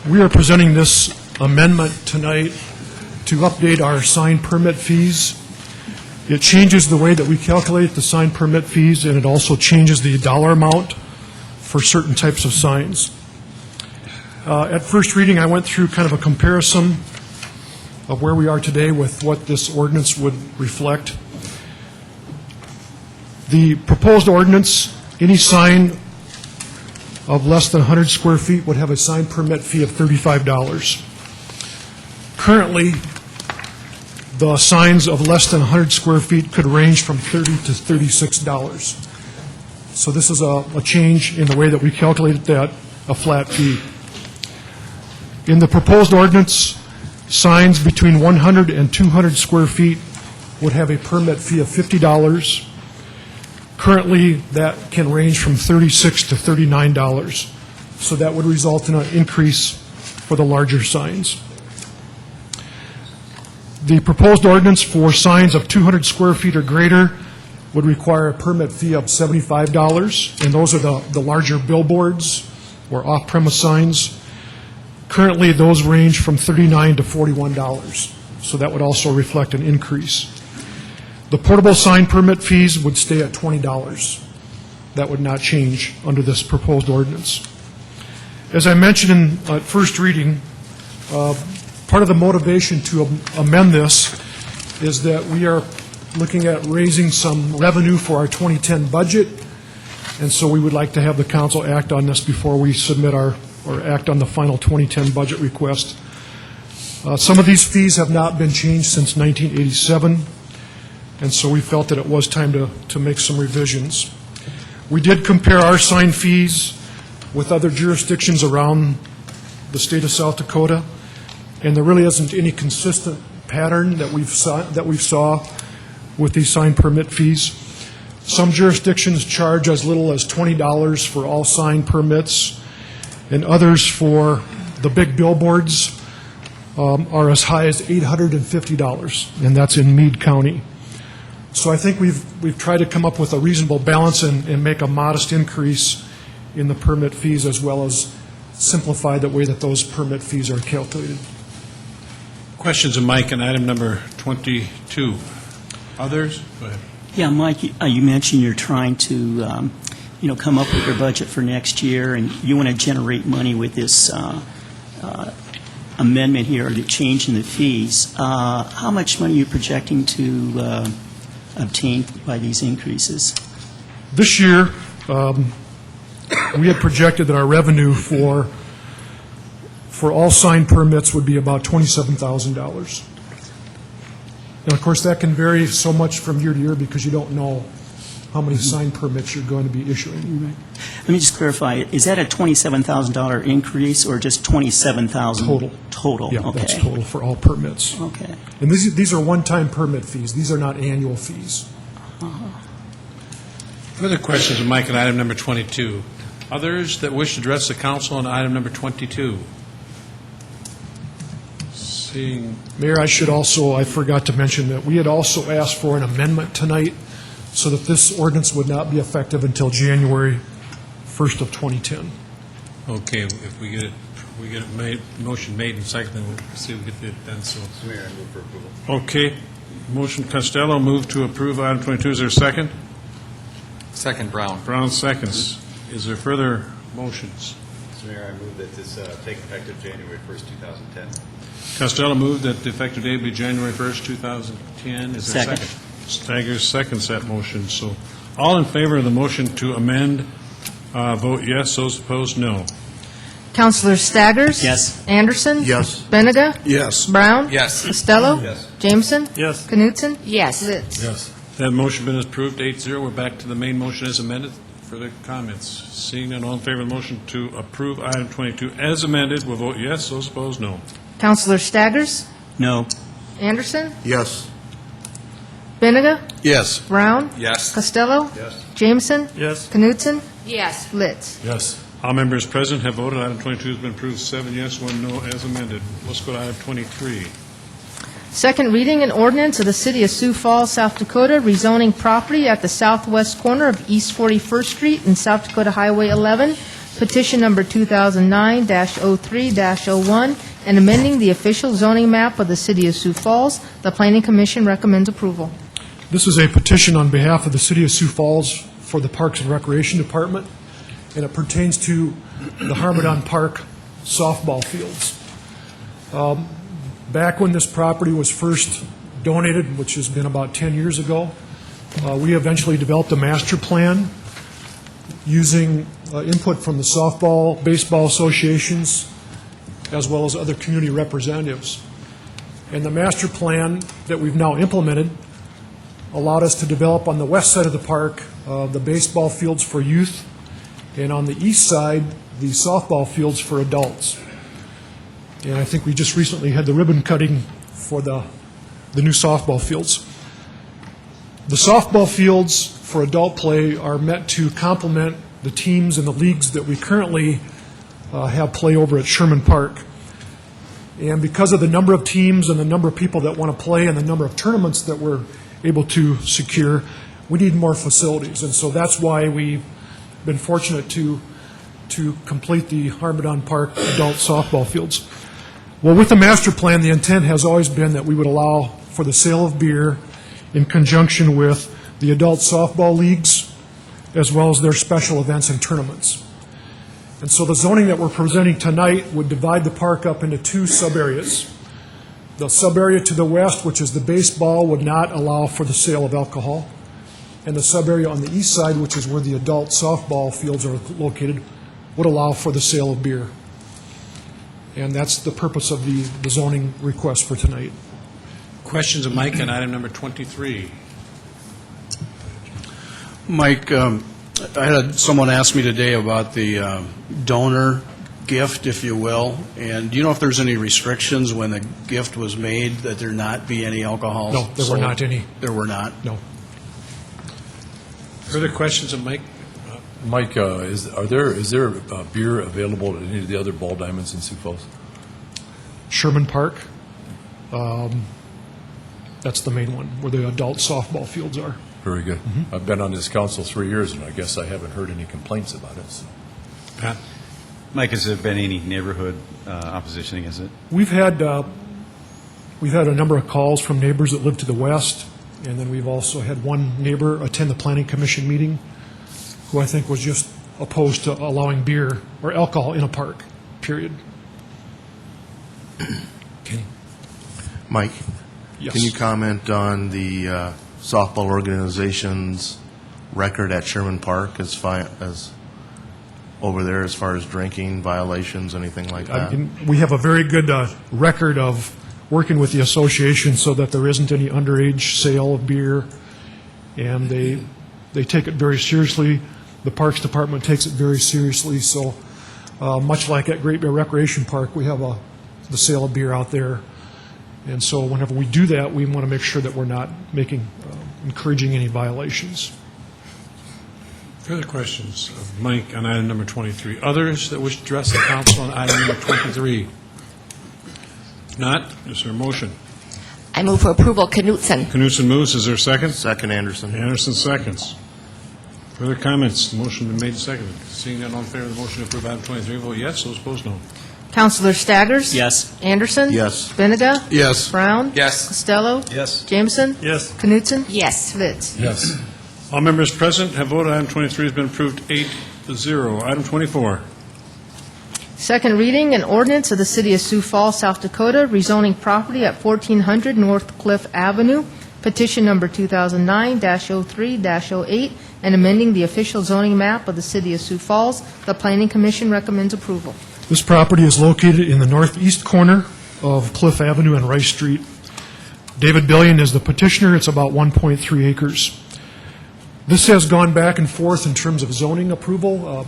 We are presenting this amendment tonight to update our sign permit fees. It changes the way that we calculate the sign permit fees, and it also changes the dollar amount for certain types of signs. At first reading, I went through kind of a comparison of where we are today with what this ordinance would reflect. The proposed ordinance, any sign of less than 100 square feet would have a sign permit fee of $35. Currently, the signs of less than 100 square feet could range from $30 to $36. So this is a change in the way that we calculated that, a flat fee. In the proposed ordinance, signs between 100 and 200 square feet would have a permit fee of $50. Currently, that can range from $36 to $39. So that would result in an increase for the larger signs. The proposed ordinance for signs of 200 square feet or greater would require a permit fee of $75, and those are the larger billboards or off-premise signs. Currently, those range from $39 to $41, so that would also reflect an increase. The portable sign permit fees would stay at $20. That would not change under this proposed ordinance. As I mentioned at first reading, part of the motivation to amend this is that we are looking at raising some revenue for our 2010 budget, and so we would like to have the council act on this before we submit or act on the final 2010 budget request. Some of these fees have not been changed since 1987, and so we felt that it was time to make some revisions. We did compare our sign fees with other jurisdictions around the state of South Dakota, and there really isn't any consistent pattern that we saw with these sign permit fees. Some jurisdictions charge as little as $20 for all sign permits, and others for the big billboards are as high as $850, and that's in Meade County. So I think we've tried to come up with a reasonable balance and make a modest increase in the permit fees, as well as simplify the way that those permit fees are calculated.
Questions of Mike on item number 22. Others? Go ahead.
Yeah, Mike, you mentioned you're trying to, come up with your budget for next year, and you want to generate money with this amendment here, the change in the fees. How much money are you projecting to obtain by these increases?
This year, we had projected that our revenue for all sign permits would be about $27,000. And of course, that can vary so much from year to year because you don't know how many sign permits you're going to be issuing.
Let me just clarify, is that a $27,000 increase or just $27,000?
Total.
Total,
Yeah,
okay.
that's total for all permits.
Okay.
And these are one-time permit fees. These are not annual fees.
Further questions of Mike on item number 22? Others that wish to address the council on item number 22? Seeing,
Mayor, I forgot to mention that we had also asked for an amendment tonight so that this ordinance would not be effective until January 1st of 2010.
okay, if we get it made, motion made and seconded, then we'll see if we get it done, so.
Mayor, I move for approval.
Okay, motion Costello, move to approve item 22. Is there a second?
Second, Brown.
Brown seconds. Is there further motions?
Mr. Mayor, I move that this take effective January 1st, 2010.
Costello moved that the effective date be January 1st, 2010. Is there a second? Staggers seconds that motion. So all in favor of the motion to amend, vote yes. Those opposed, no.
Councilors Staggers?
Yes.
Anderson?
Yes.
Benega?
Yes.
Brown?
Yes.
Costello?
Yes.
Jameson?
Yes.
Knutson?
Yes.
Litz?
Yes.
That motion been approved, 8-0. We're back to the main motion as amended. Further comments? Seeing none, all in favor of the motion to approve item 22 as amended, will vote yes. Those opposed, no.
Councilor Staggers?
No.
Anderson?
Yes.
Benega?
Yes.
Brown?
Yes.
Costello?
Yes.
Jameson?
Yes.
Knutson?
Yes.
Litz?
Yes.
All members present have voted. Item 22 has been approved, 7 yes, 1 no, as amended. Let's go to item 23.
Second reading and ordinance of the City of Sioux Falls, South Dakota, rezoning property at the southwest corner of East 41st Street and South Dakota Highway 11, petition number 2009-03-01, and amending the official zoning map of the City of Sioux Falls. The Planning Commission recommends approval.
This is a petition on behalf of the City of Sioux Falls for the Parks and Recreation Department, and it pertains to the Harmadon Park softball fields. Back when this property was first donated, which has been about 10 years ago, we eventually developed a master plan using input from the softball, baseball associations, as well as other community representatives. And the master plan that we've now implemented allowed us to develop on the west side of the park the baseball fields for youth, and on the east side, the softball fields for adults. And I think we just recently had the ribbon cutting for the new softball fields. The softball fields for adult play are meant to complement the teams and the leagues that we currently have play over at Sherman Park. And because of the number of teams and the number of people that want to play and the number of tournaments that we're able to secure, we need more facilities. And so that's why we've been fortunate to complete the Harmadon Park adult softball fields. Well, with the master plan, the intent has always been that we would allow for the sale of beer in conjunction with the adult softball leagues, as well as their special events and tournaments. And so the zoning that we're presenting tonight would divide the park up into two sub-areas. The sub-area to the west, which is the baseball, would not allow for the sale of alcohol. And the sub-area on the east side, which is where the adult softball fields are located, would allow for the sale of beer. And that's the purpose of the zoning request for tonight.
Questions of Mike on item number 23?
Mike, I had someone ask me today about the donor gift, if you will, and do you know if there's any restrictions when the gift was made that there not be any alcohol?
No, there were not any.
There were not?
No.
Further questions of Mike?
Mike, is there beer available at any of the other ball diamonds in Sioux Falls?
Sherman Park, that's the main one, where the adult softball fields are.
Very good. I've been on this council 3 years, and I guess I haven't heard any complaints about it. So.
Pat?
Mike, has there been any neighborhood opposition against it?
We've had a number of calls from neighbors that live to the west, and then we've also had one neighbor attend the Planning Commission meeting who I think was just opposed to allowing beer or alcohol in a park, period.
Kenny?
Mike,
Yes.
can you comment on the softball organization's record at Sherman Park as over there as far as drinking violations, anything like that?
We have a very good record of working with the association so that there isn't any underage sale of beer, and they They take it very seriously. The Parks Department takes it very seriously. So much like at Great Bear Recreation Park, we have the sale of beer out there. And so whenever we do that, we want to make sure that we're not encouraging any violations.
Further questions of Mike on item number 23? Others that wish to address the council on item number 23? If not, is there a motion?
I move for approval. Knutson.
Knutson moves. Is there a second?
Second, Anderson.
Anderson seconds. Further comments? The motion has been made and seconded. Seeing none, all in favor of the motion to approve item 23, vote yes. Those opposed, no.
Councilor Staggers?
Yes.
Anderson?
Yes.
Benega?
Yes.
Brown?
Yes.
Costello?
Yes.
Jameson?
Yes.
Knutson?
Yes.
Litz?
Yes.
All members present have voted. Item 23 has been approved 8-0. Item 24.
Second reading, an ordinance of the City of Sioux Falls, South Dakota, rezoning property at 1400 North Cliff Avenue, petition number 2009-03-08, and amending the official zoning map of the City of Sioux Falls. The Planning Commission recommends approval.
This property is located in the northeast corner of Cliff Avenue and Rice Street. David Billion is the petitioner. It's about 1.3 acres. This has gone back and forth in terms of zoning approval.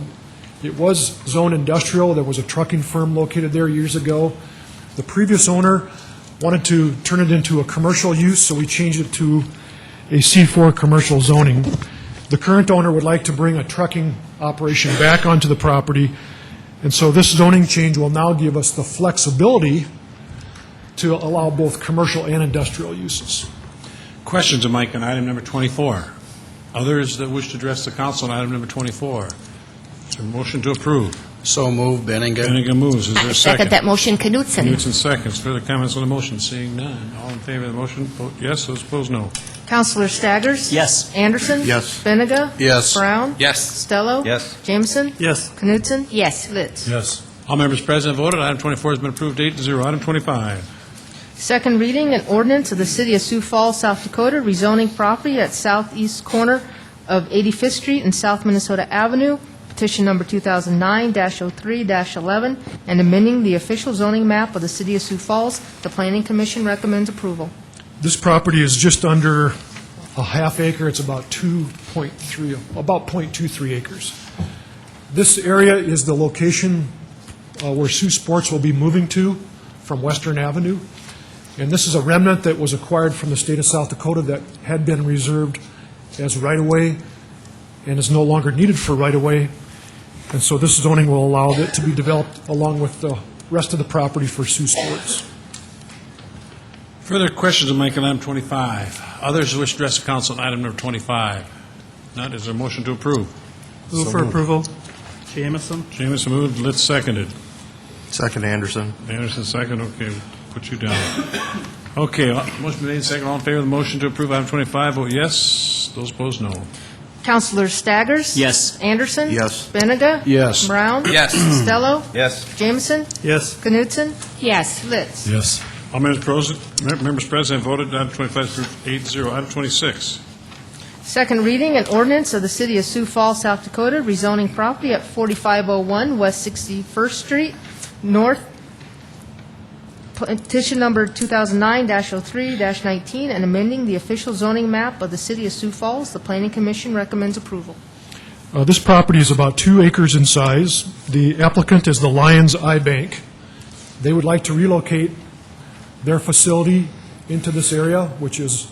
It was zone industrial. There was a trucking firm located there years ago. The previous owner wanted to turn it into a commercial use, so we changed it to a C4 commercial zoning. The current owner would like to bring a trucking operation back onto the property, and so this zoning change will now give us the flexibility to allow both commercial and industrial uses.
Questions of Mike on item number 24? Others that wish to address the council on item number 24? Is there a motion to approve?
So moved, Benninga.
Benninga moves. Is there a second?
Second that motion. Knutson.
Knutson seconds. Further comments on the motion? Seeing none. All in favor of the motion, vote yes. Those opposed, no.
Councilor Staggers?
Yes.
Anderson?
Yes.
Benega?
Yes.
Brown?
Yes.
Costello?
Yes.
Jameson?
Yes.
Knutson?
Yes.
Litz?
Yes. All members present have voted. Item 24 has been approved 8-0. Item 25.
Second reading, an ordinance of the City of Sioux Falls, South Dakota, rezoning property at southeast corner of 85th Street and South Minnesota Avenue, petition number 2009-03-11, and amending the official zoning map of the City of Sioux Falls. The Planning Commission recommends approval.
This property is just under a half acre. It's about 0.23 acres. This area is the location where Sioux Sports will be moving to from Western Avenue. And this is a remnant that was acquired from the state of South Dakota that had been reserved as right-of-way and is no longer needed for right-of-way. And so this zoning will allow it to be developed along with the rest of the property for Sioux Sports.
Further questions of Mike on item 25? Others who wish to address the council on item number 25? Not. Is there a motion to approve?
Move for approval. Jameson.
Jameson moved. Litz seconded.
Second, Anderson.
Anderson second. Okay, put you down. Okay, motion made second. All in favor of the motion to approve item 25, vote yes. Those opposed, no.
Councilor Staggers?
Yes.
Anderson?
Yes.
Benega?
Yes.
Brown?
Yes.
Costello?
Yes.
Jameson?
Yes.
Knutson?
Yes.
Litz?
Yes.
All members present have voted. Item 25 is approved 8-0. Item 26.
Second reading, an ordinance of the City of Sioux Falls, South Dakota, rezoning property at 4501 West 61st Street North, petition number 2009-03-19, and amending the official zoning map of the City of Sioux Falls. The Planning Commission recommends approval.
This property is about 2 acres in size. The applicant is the Lions Eye Bank. They would like to relocate their facility into this area, which is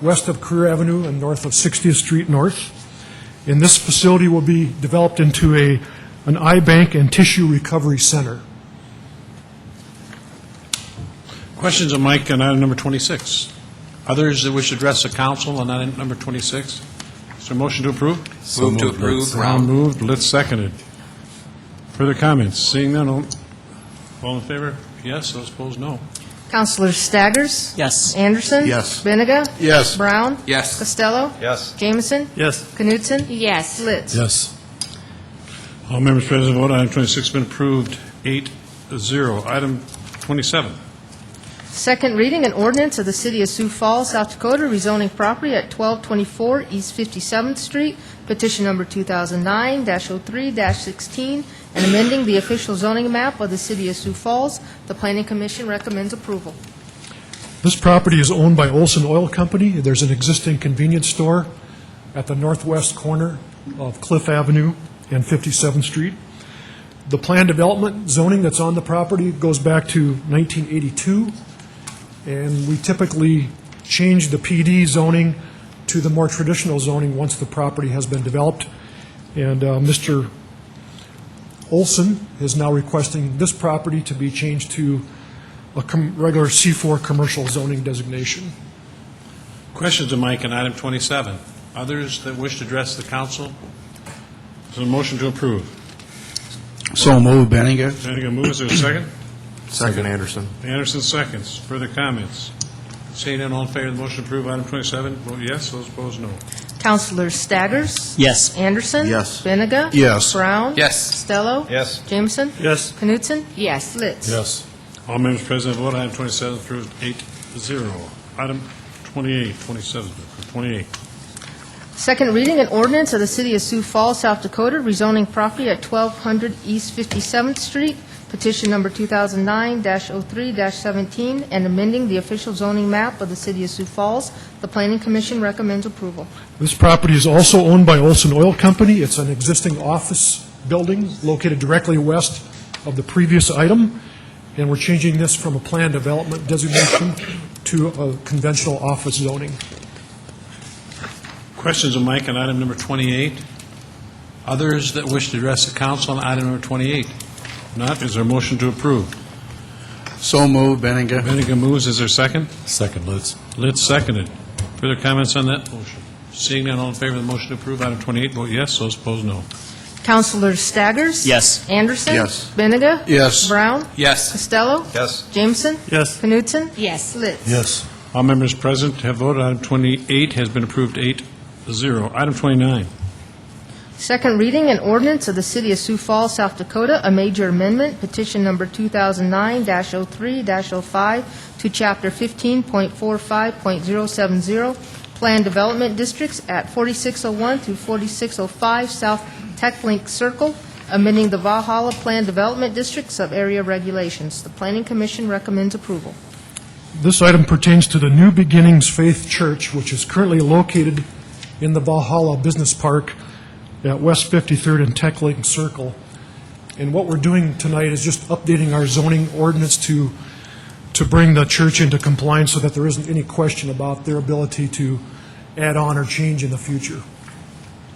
west of Career Avenue and north of 60th Street North. And this facility will be developed into an eye bank and tissue recovery center.
Questions of Mike on item number 26? Others that wish to address the council on item number 26? Is there a motion to approve?
Move to approve.
Brown moved. Litz seconded. Further comments? Seeing none, all in favor? Yes. Those opposed, no.
Councilor Staggers?
Yes.
Anderson?
Yes.
Benega?
Yes.
Brown?
Yes.
Costello?
Yes.
Jameson?
Yes.
Knutson?
Yes.
Litz?
Yes.
All members present vote. Item 26 has been approved 8-0. Item 27.
Second reading, an ordinance of the City of Sioux Falls, South Dakota, rezoning property at 1224 East 57th Street, petition number 2009-03-16, and amending the official zoning map of the City of Sioux Falls. The Planning Commission recommends approval.
This property is owned by Olson Oil Company. There's an existing convenience store at the northwest corner of Cliff Avenue and 57th Street. The planned development zoning that's on the property goes back to 1982, and we typically change the PD zoning to the more traditional zoning once the property has been developed. And Mr. Olson is now requesting this property to be changed to a regular C4 commercial zoning designation.
Questions of Mike on item 27? Others that wish to address the council? Is there a motion to approve?
So moved, Benninger.
Benninger moves. Is there a second?
Second, Anderson.
Anderson seconds. Further comments? Seeing none, all in favor of the motion to approve item 27, vote yes. Those opposed, no.
Councilors Staggers?
Yes.
Anderson?
Yes.
Benega?
Yes.
Brown?
Yes.
Costello?
Yes.
Jameson?
Yes.
Knutson?
Yes.
Litz?
Yes.
All members present vote. Item 27 approved 8-0. Item 28, 27, 28.
Second reading, an ordinance of the City of Sioux Falls, South Dakota, rezoning property at 1200 East 57th Street, petition number 2009-03-17, and amending the official zoning map of the City of Sioux Falls. The Planning Commission recommends approval.
This property is also owned by Olson Oil Company. It's an existing office building located directly west of the previous item, and we're changing this from a planned development designation to a conventional office zoning.
Questions of Mike on item number 28? Others that wish to address the council on item number 28? Not, is there a motion to approve?
So moved, Benninger.
Benninger moves. Is there a second?
Second, Litz.
Litz seconded. Further comments on that motion? Seeing none, all in favor of the motion to approve item 28, vote yes. Those opposed, no.
Councilors Staggers?
Yes.
Anderson?
Yes.
Benega?
Yes.
Brown?
Yes.
Costello?
Yes.
Jameson?
Yes.
Knutson?
Yes.
Litz?
Yes.
All members present have voted. Item 28 has been approved 8-0. Item 29.
Second reading, an ordinance of the City of Sioux Falls, South Dakota, a major amendment, petition number 2009-03-05 to Chapter 15.45.070, Planned Development Districts at 4601 through 4605 South Tech Link Circle, amending the Valhalla Planned Development District sub-area regulations. The Planning Commission recommends approval.
This item pertains to the New Beginnings Faith Church, which is currently located in the Valhalla Business Park at West 53rd and Tech Link Circle. And what we're doing tonight is just updating our zoning ordinance to bring the church into compliance so that there isn't any question about their ability to add on or change in the future.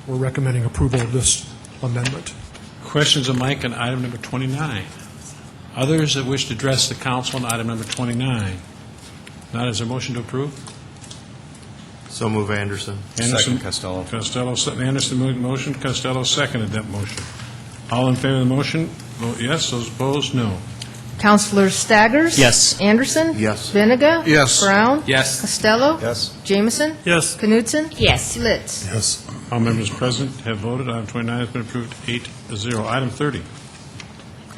We're recommending approval of this amendment.
Questions of Mike on item number 29? Others that wish to address the council on item number 29? Not, is there a motion to approve?
So move, Anderson.
Second, Costello.
Anderson moved the motion. Costello seconded that motion. All in favor of the motion, vote yes. Those opposed, no.
Councilors Staggers?
Yes.
Anderson?
Yes.
Benega?
Yes.
Brown?
Yes.
Costello?
Yes.
Jameson?
Yes.
Knutson?
Yes.
Litz?
Yes.
All members present have voted. Item 29 has been approved 8-0. Item 30.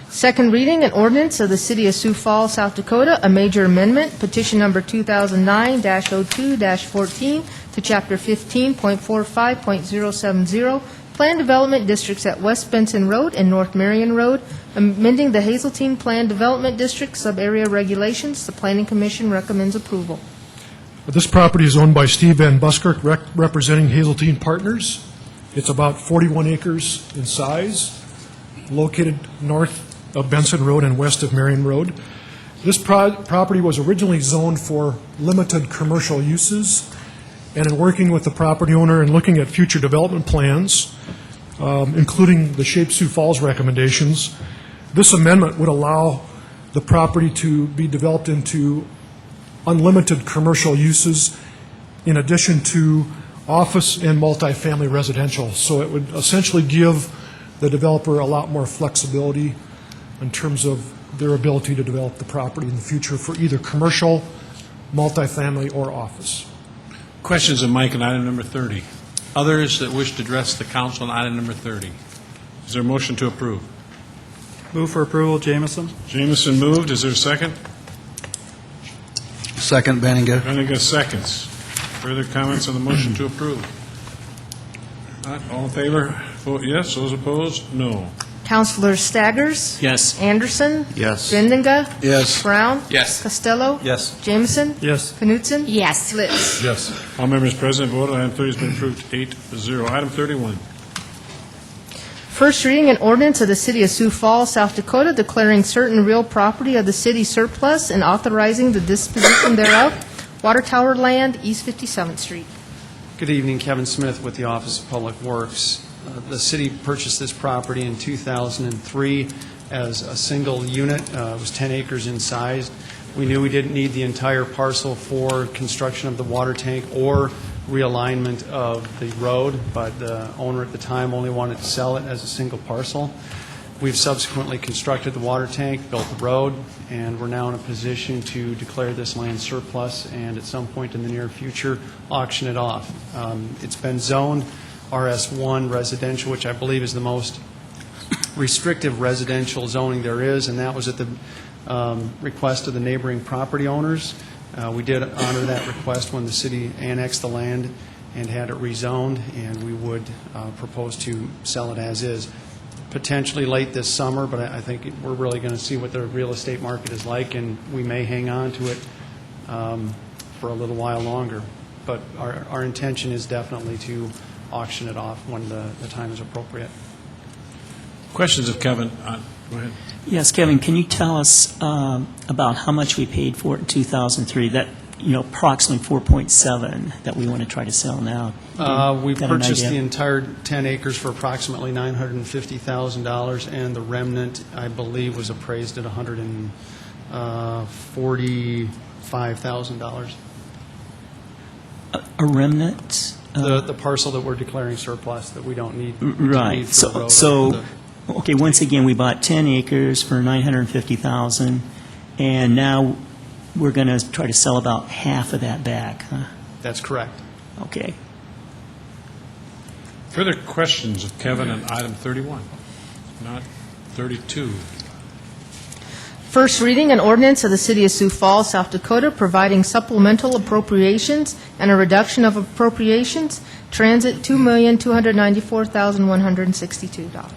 Second reading, an ordinance of the City of Sioux Falls, South Dakota, a major amendment, petition number 2009-02-14 to Chapter 15.45.070, Planned Development Districts at West Benson Road and North Marion Road, amending the Hazeltine Planned Development District sub-area regulations. The Planning Commission recommends approval.
This property is owned by Steve Van Buskirk, representing Hazeltine Partners. It's about 41 acres in size, located north of Benson Road and west of Marion Road. This property was originally zoned for limited commercial uses, and in working with the property owner and looking at future development plans, including the Shape Sioux Falls recommendations, this amendment would allow the property to be developed into unlimited commercial uses in addition to office and multifamily residential. So it would essentially give the developer a lot more flexibility in terms of their ability to develop the property in the future for either commercial, multifamily, or office.
Questions of Mike on item number 30? Others that wish to address the council on item number 30? Is there a motion to approve?
Move for approval, Jameson.
Jameson moved. Is there a second?
Second, Benninger.
Benninger seconds. Further comments on the motion to approve? Not, all in favor, vote yes. Those opposed, no.
Councilors Staggers?
Yes.
Anderson?
Yes.
Bendiga?
Yes.
Brown?
Yes.
Costello?
Yes.
Jameson?
Yes.
Knutson?
Yes.
Litz?
Yes. All members present voted. Item 30 has been approved 8-0. Item 31.
First reading an ordinance of the City of Sioux Falls, South Dakota, declaring certain real property of the city surplus and authorizing the disposition thereof. Water Tower Land, East 57th Street.
Good evening, Kevin Smith with the Office of Public Works. The city purchased this property in 2003 as a single unit. It was 10 acres in size. We knew we didn't need the entire parcel for construction of the water tank or realignment of the road, but the owner at the time only wanted to sell it as a single parcel. We've subsequently constructed the water tank, built the road, and we're now in a position to declare this land surplus and at some point in the near future auction it off. It's been zoned RS1 residential, which I believe is the most restrictive residential zoning there is, and that was at the request of the neighboring property owners. We did honor that request when the city annexed the land and had it rezoned, and we would propose to sell it as is. Potentially late this summer, but I think we're really going to see what the real estate market is like, and we may hang on to it for a little while longer. But our intention is definitely to auction it off when the time is appropriate.
Questions of Kevin? Go ahead.
Yes, Kevin, can you tell us about how much we paid for it in 2003? That, approximately 4.7 that we want to try to sell now.
We
Got an
purchased the
idea?
entire 10 acres for approximately $950,000, and the remnant, I believe, was appraised at $145,000.
A remnant?
The parcel that we're declaring surplus that we don't need.
Right.
need for the road.
So, okay, once again, we bought 10 acres for $950,000, and now we're going to try to sell about half of that back, huh?
That's correct.
Okay.
Further questions of Kevin on item 31? Not 32.
First reading an ordinance of the City of Sioux Falls, South Dakota, providing supplemental appropriations and a reduction of appropriations. Transit, $2,294,162.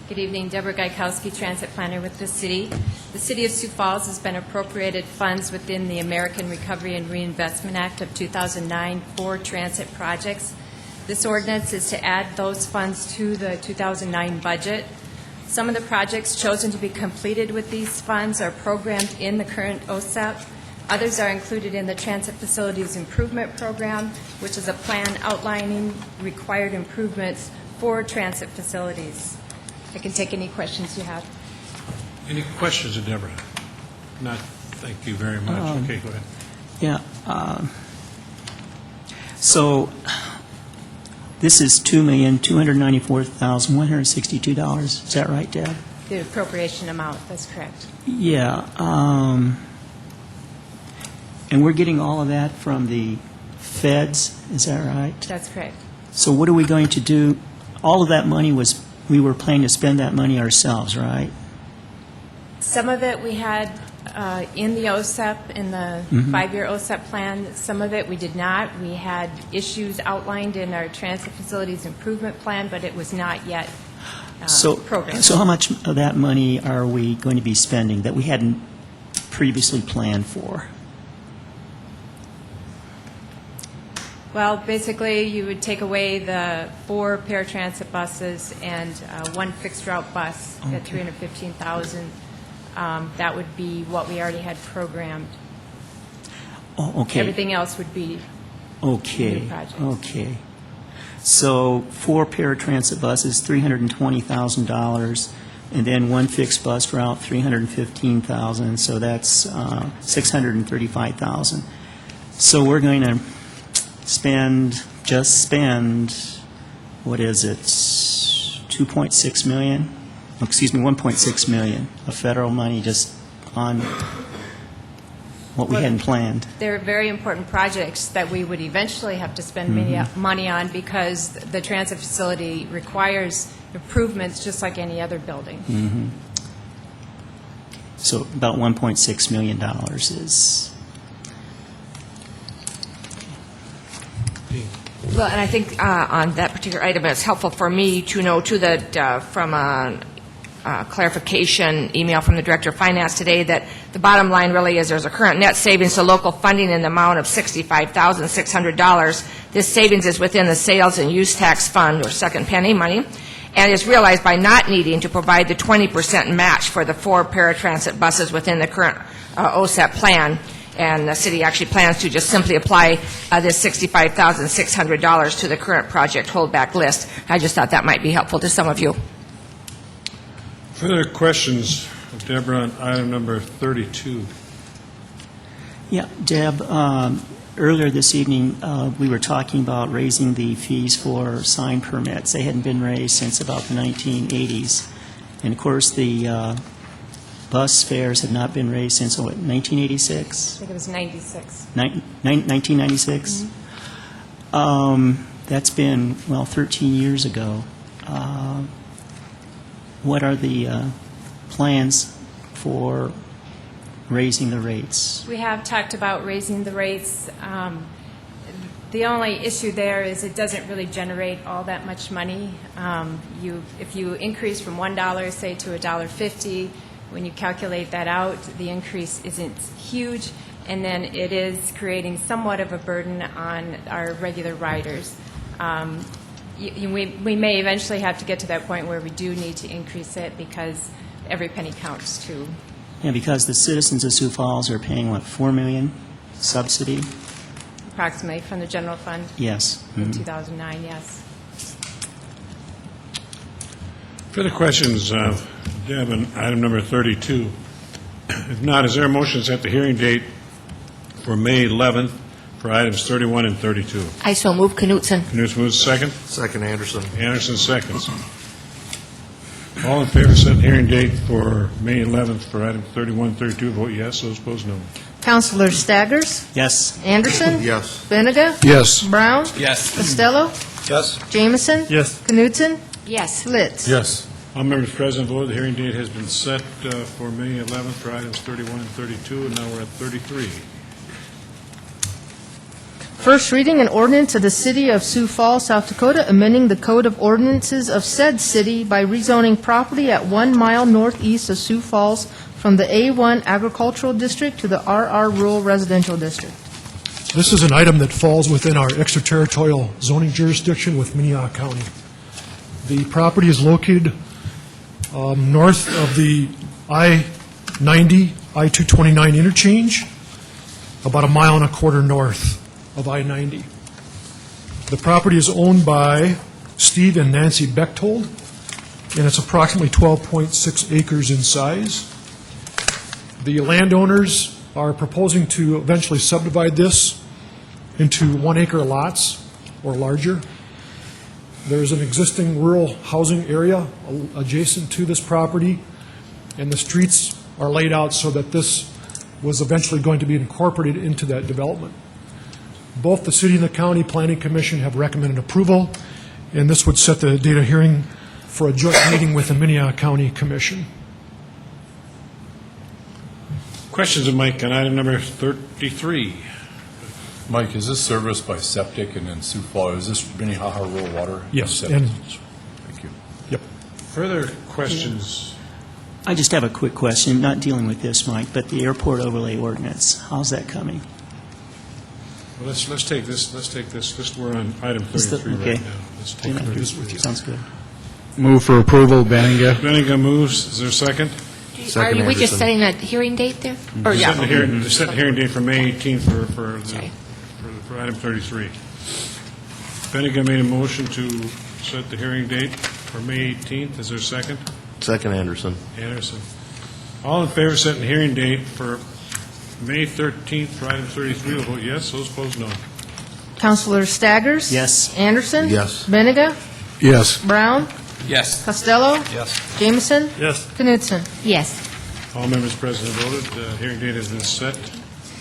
Good evening, Deborah Gaikowski, Transit Planner with the city. The City of Sioux Falls has been appropriated funds within the American Recovery and Reinvestment Act of 2009 for transit projects. This ordinance is to add those funds to the 2009 budget. Some of the projects chosen to be completed with these funds are programmed in the current OSEP. Others are included in the Transit Facilities Improvement Program, which is a plan outlining required improvements for transit facilities. I can take any questions you have.
Any questions of Deborah? Not, thank you very much. Okay, go ahead.
Yeah. So this is $2,294,162. Is that right, Deb?
The appropriation amount, that's correct.
Yeah. And we're getting all of that from the feds, is that right?
That's correct.
So what are we going to do? All of that money was, we were planning to spend that money ourselves, right?
Some of it we had in the OSEP, in the five-year OSEP plan. Some of it we did not. We had issues outlined in our Transit Facilities Improvement Plan, but it was not yet programmed.
So how much of that money are we going to be spending that we hadn't previously planned for?
Well, basically, you would take away the 4 paratransit buses and 1 fixed route bus at $315,000. That would be what we already had programmed.
Oh, okay.
Everything else would be
Okay.
new projects.
Okay. So 4 paratransit buses, $320,000, and then 1 fixed bus route, $315,000. So that's $635,000. So we're going to spend, what is it, 2.6 million? Excuse me, 1.6 million of federal money just on what we hadn't planned.
They're very important projects that we would eventually have to spend money on because the transit facility requires improvements just like any other building.
So about $1.6 million is...
Well, and I think on that particular item, it's helpful for me to know, too, that from a clarification email from the Director of Finance today, that the bottom line really is there's a current net savings to local funding in the amount of $65,600. This savings is within the sales and use tax fund, or second penny money, and is realized by not needing to provide the 20% match for the 4 paratransit buses within the current OSEP plan. And the city actually plans to just simply apply this $65,600 to the current project holdback list. I just thought that might be helpful to some of you.
Further questions, Deborah, on item number 32?
Yeah, Deb, earlier this evening, we were talking about raising the fees for sign permits. They hadn't been raised since about the 1980s. And of course, the bus fares have not been raised since, what, 1986?
I think it was 96.
1996? That's been, well, 13 years ago. What are the plans for raising the rates?
We have talked about raising the rates. The only issue there is it doesn't really generate all that much money. If you increase from $1, say, to $1.50, when you calculate that out, the increase isn't huge, and then it is creating somewhat of a burden on our regular riders. We may eventually have to get to that point where we do need to increase it because every penny counts too.
Yeah, because the citizens of Sioux Falls are paying, what, $4 million subsidy?
Approximately from the general fund?
Yes.
In 2009, yes.
Further questions, Deb, on item number 32? If not, is there a motion to set the hearing date for May 11th for items 31 and 32?
I so move. Knutson.
Knutson moves second.
Second, Anderson.
Anderson seconds. All in favor of setting hearing date for May 11th for items 31 and 32, vote yes. Those opposed, no.
Councilor Staggers?
Yes.
Anderson?
Yes.
Benega?
Yes.
Brown?
Yes.
Costello?
Yes.
Jamison?
Yes.
Knutson?
Yes.
Litz?
Yes.
All members present voted. The hearing date has been set for May 11th for items 31 and 32, and now we're at 33.
First reading an ordinance of the City of Sioux Falls, South Dakota, amending the Code of Ordinances of said city by rezoning property at 1 mile northeast of Sioux Falls from the A1 Agricultural District to the RR Rural Residential District.
This is an item that falls within our extraterritorial zoning jurisdiction with Minnehaha County. The property is located north of the I-90, I-229 interchange, about 1.25 miles north of I-90. The property is owned by Steve and Nancy Bechtold, and it's approximately 12.6 acres in size. The landowners are proposing to eventually subdivide this into 1-acre lots or larger. There's an existing rural housing area adjacent to this property, and the streets are laid out so that this was eventually going to be incorporated into that development. Both the city and the county planning commission have recommended approval, and this would set the date of hearing for a joint meeting with the Minnehaha County Commission.
Questions of Mike on item number 33?
Mike, is this serviced by septic and then Sioux Falls? Is this Minnehaha rural water?
Yes,
Septic?
and-
Thank you.
Yep.
Further questions?
I just have a quick question, not dealing with this, Mike, but the airport overlay ordinance, how's that coming?
Well, let's take this. We're on item 33
okay.
right now. Let's take 33.
Sounds good.
Move for approval, Benega.
Benega moves. Is there a second?
Are we just setting a hearing date there? Or, yeah.
Set the hearing date for May 18th for item 33. Benega made a motion to set the hearing date for May 18th. Is there a second?
Second, Anderson.
Anderson. All in favor of setting the hearing date for May 13th for item 33 will vote yes. Those opposed, no.
Councilor Staggers?
Yes.
Anderson?
Yes.
Benega?
Yes.
Brown?
Yes.
Costello?
Yes.
Jamison?
Yes.
Knutson?
Yes.
All members present voted. The hearing date has been set.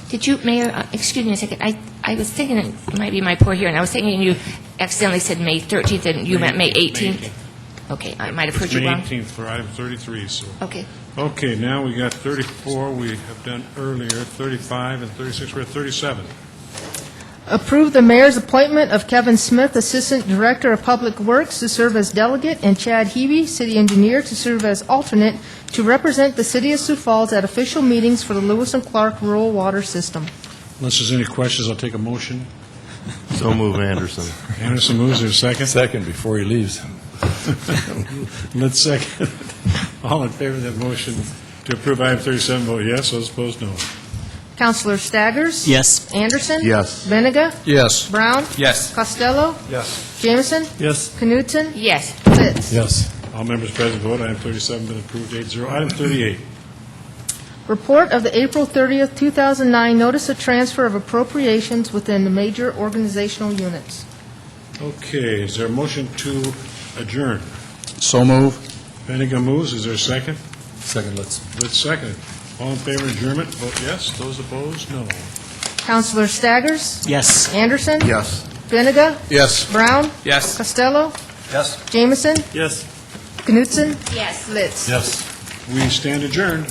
Did you, Mayor, excuse me a second, I was thinking, it might be my poor hearing, I was thinking you accidentally said May 13th and you meant May 18th? Okay, I might have heard you wrong.
It's May 18th for item 33, so.
Okay.
Okay, now we got 34, we have done earlier, 35 and 36, we're at 37.
Approve the mayor's appointment of Kevin Smith, Assistant Director of Public Works, to serve as delegate, and Chad Hebe, City Engineer, to serve as alternate to represent the City of Sioux Falls at official meetings for the Lewis and Clark Rural Water System.
Unless there's any questions, I'll take a motion.
So move, Anderson.
Anderson moves, there's a second?
Second, before he leaves.
Let's second. All in favor of that motion to approve item 37, vote yes. Those opposed, no.
Councilor Staggers?
Yes.
Anderson?
Yes.
Benega?
Yes.
Brown?
Yes.
Costello?
Yes.
Jameson?
Yes.
Knutson?
Yes.
Litz?
Yes.
All members present vote. Item 37 been approved 8-0. Item 38.
Report of the April 30th, 2009 Notice of Transfer of Appropriations within the major organizational units.
Okay, is there a motion to adjourn?
So move.
Benega moves, is there a second?
Second, let's.
Second. All in favor of adjournment, vote yes. Those opposed, no.
Councilor Staggers?
Yes.
Anderson?
Yes.
Benega?
Yes.
Brown?
Yes.
Costello?
Yes.
Jameson?
Yes.
Knutson?
Yes.
Litz?
Yes. We stand adjourned.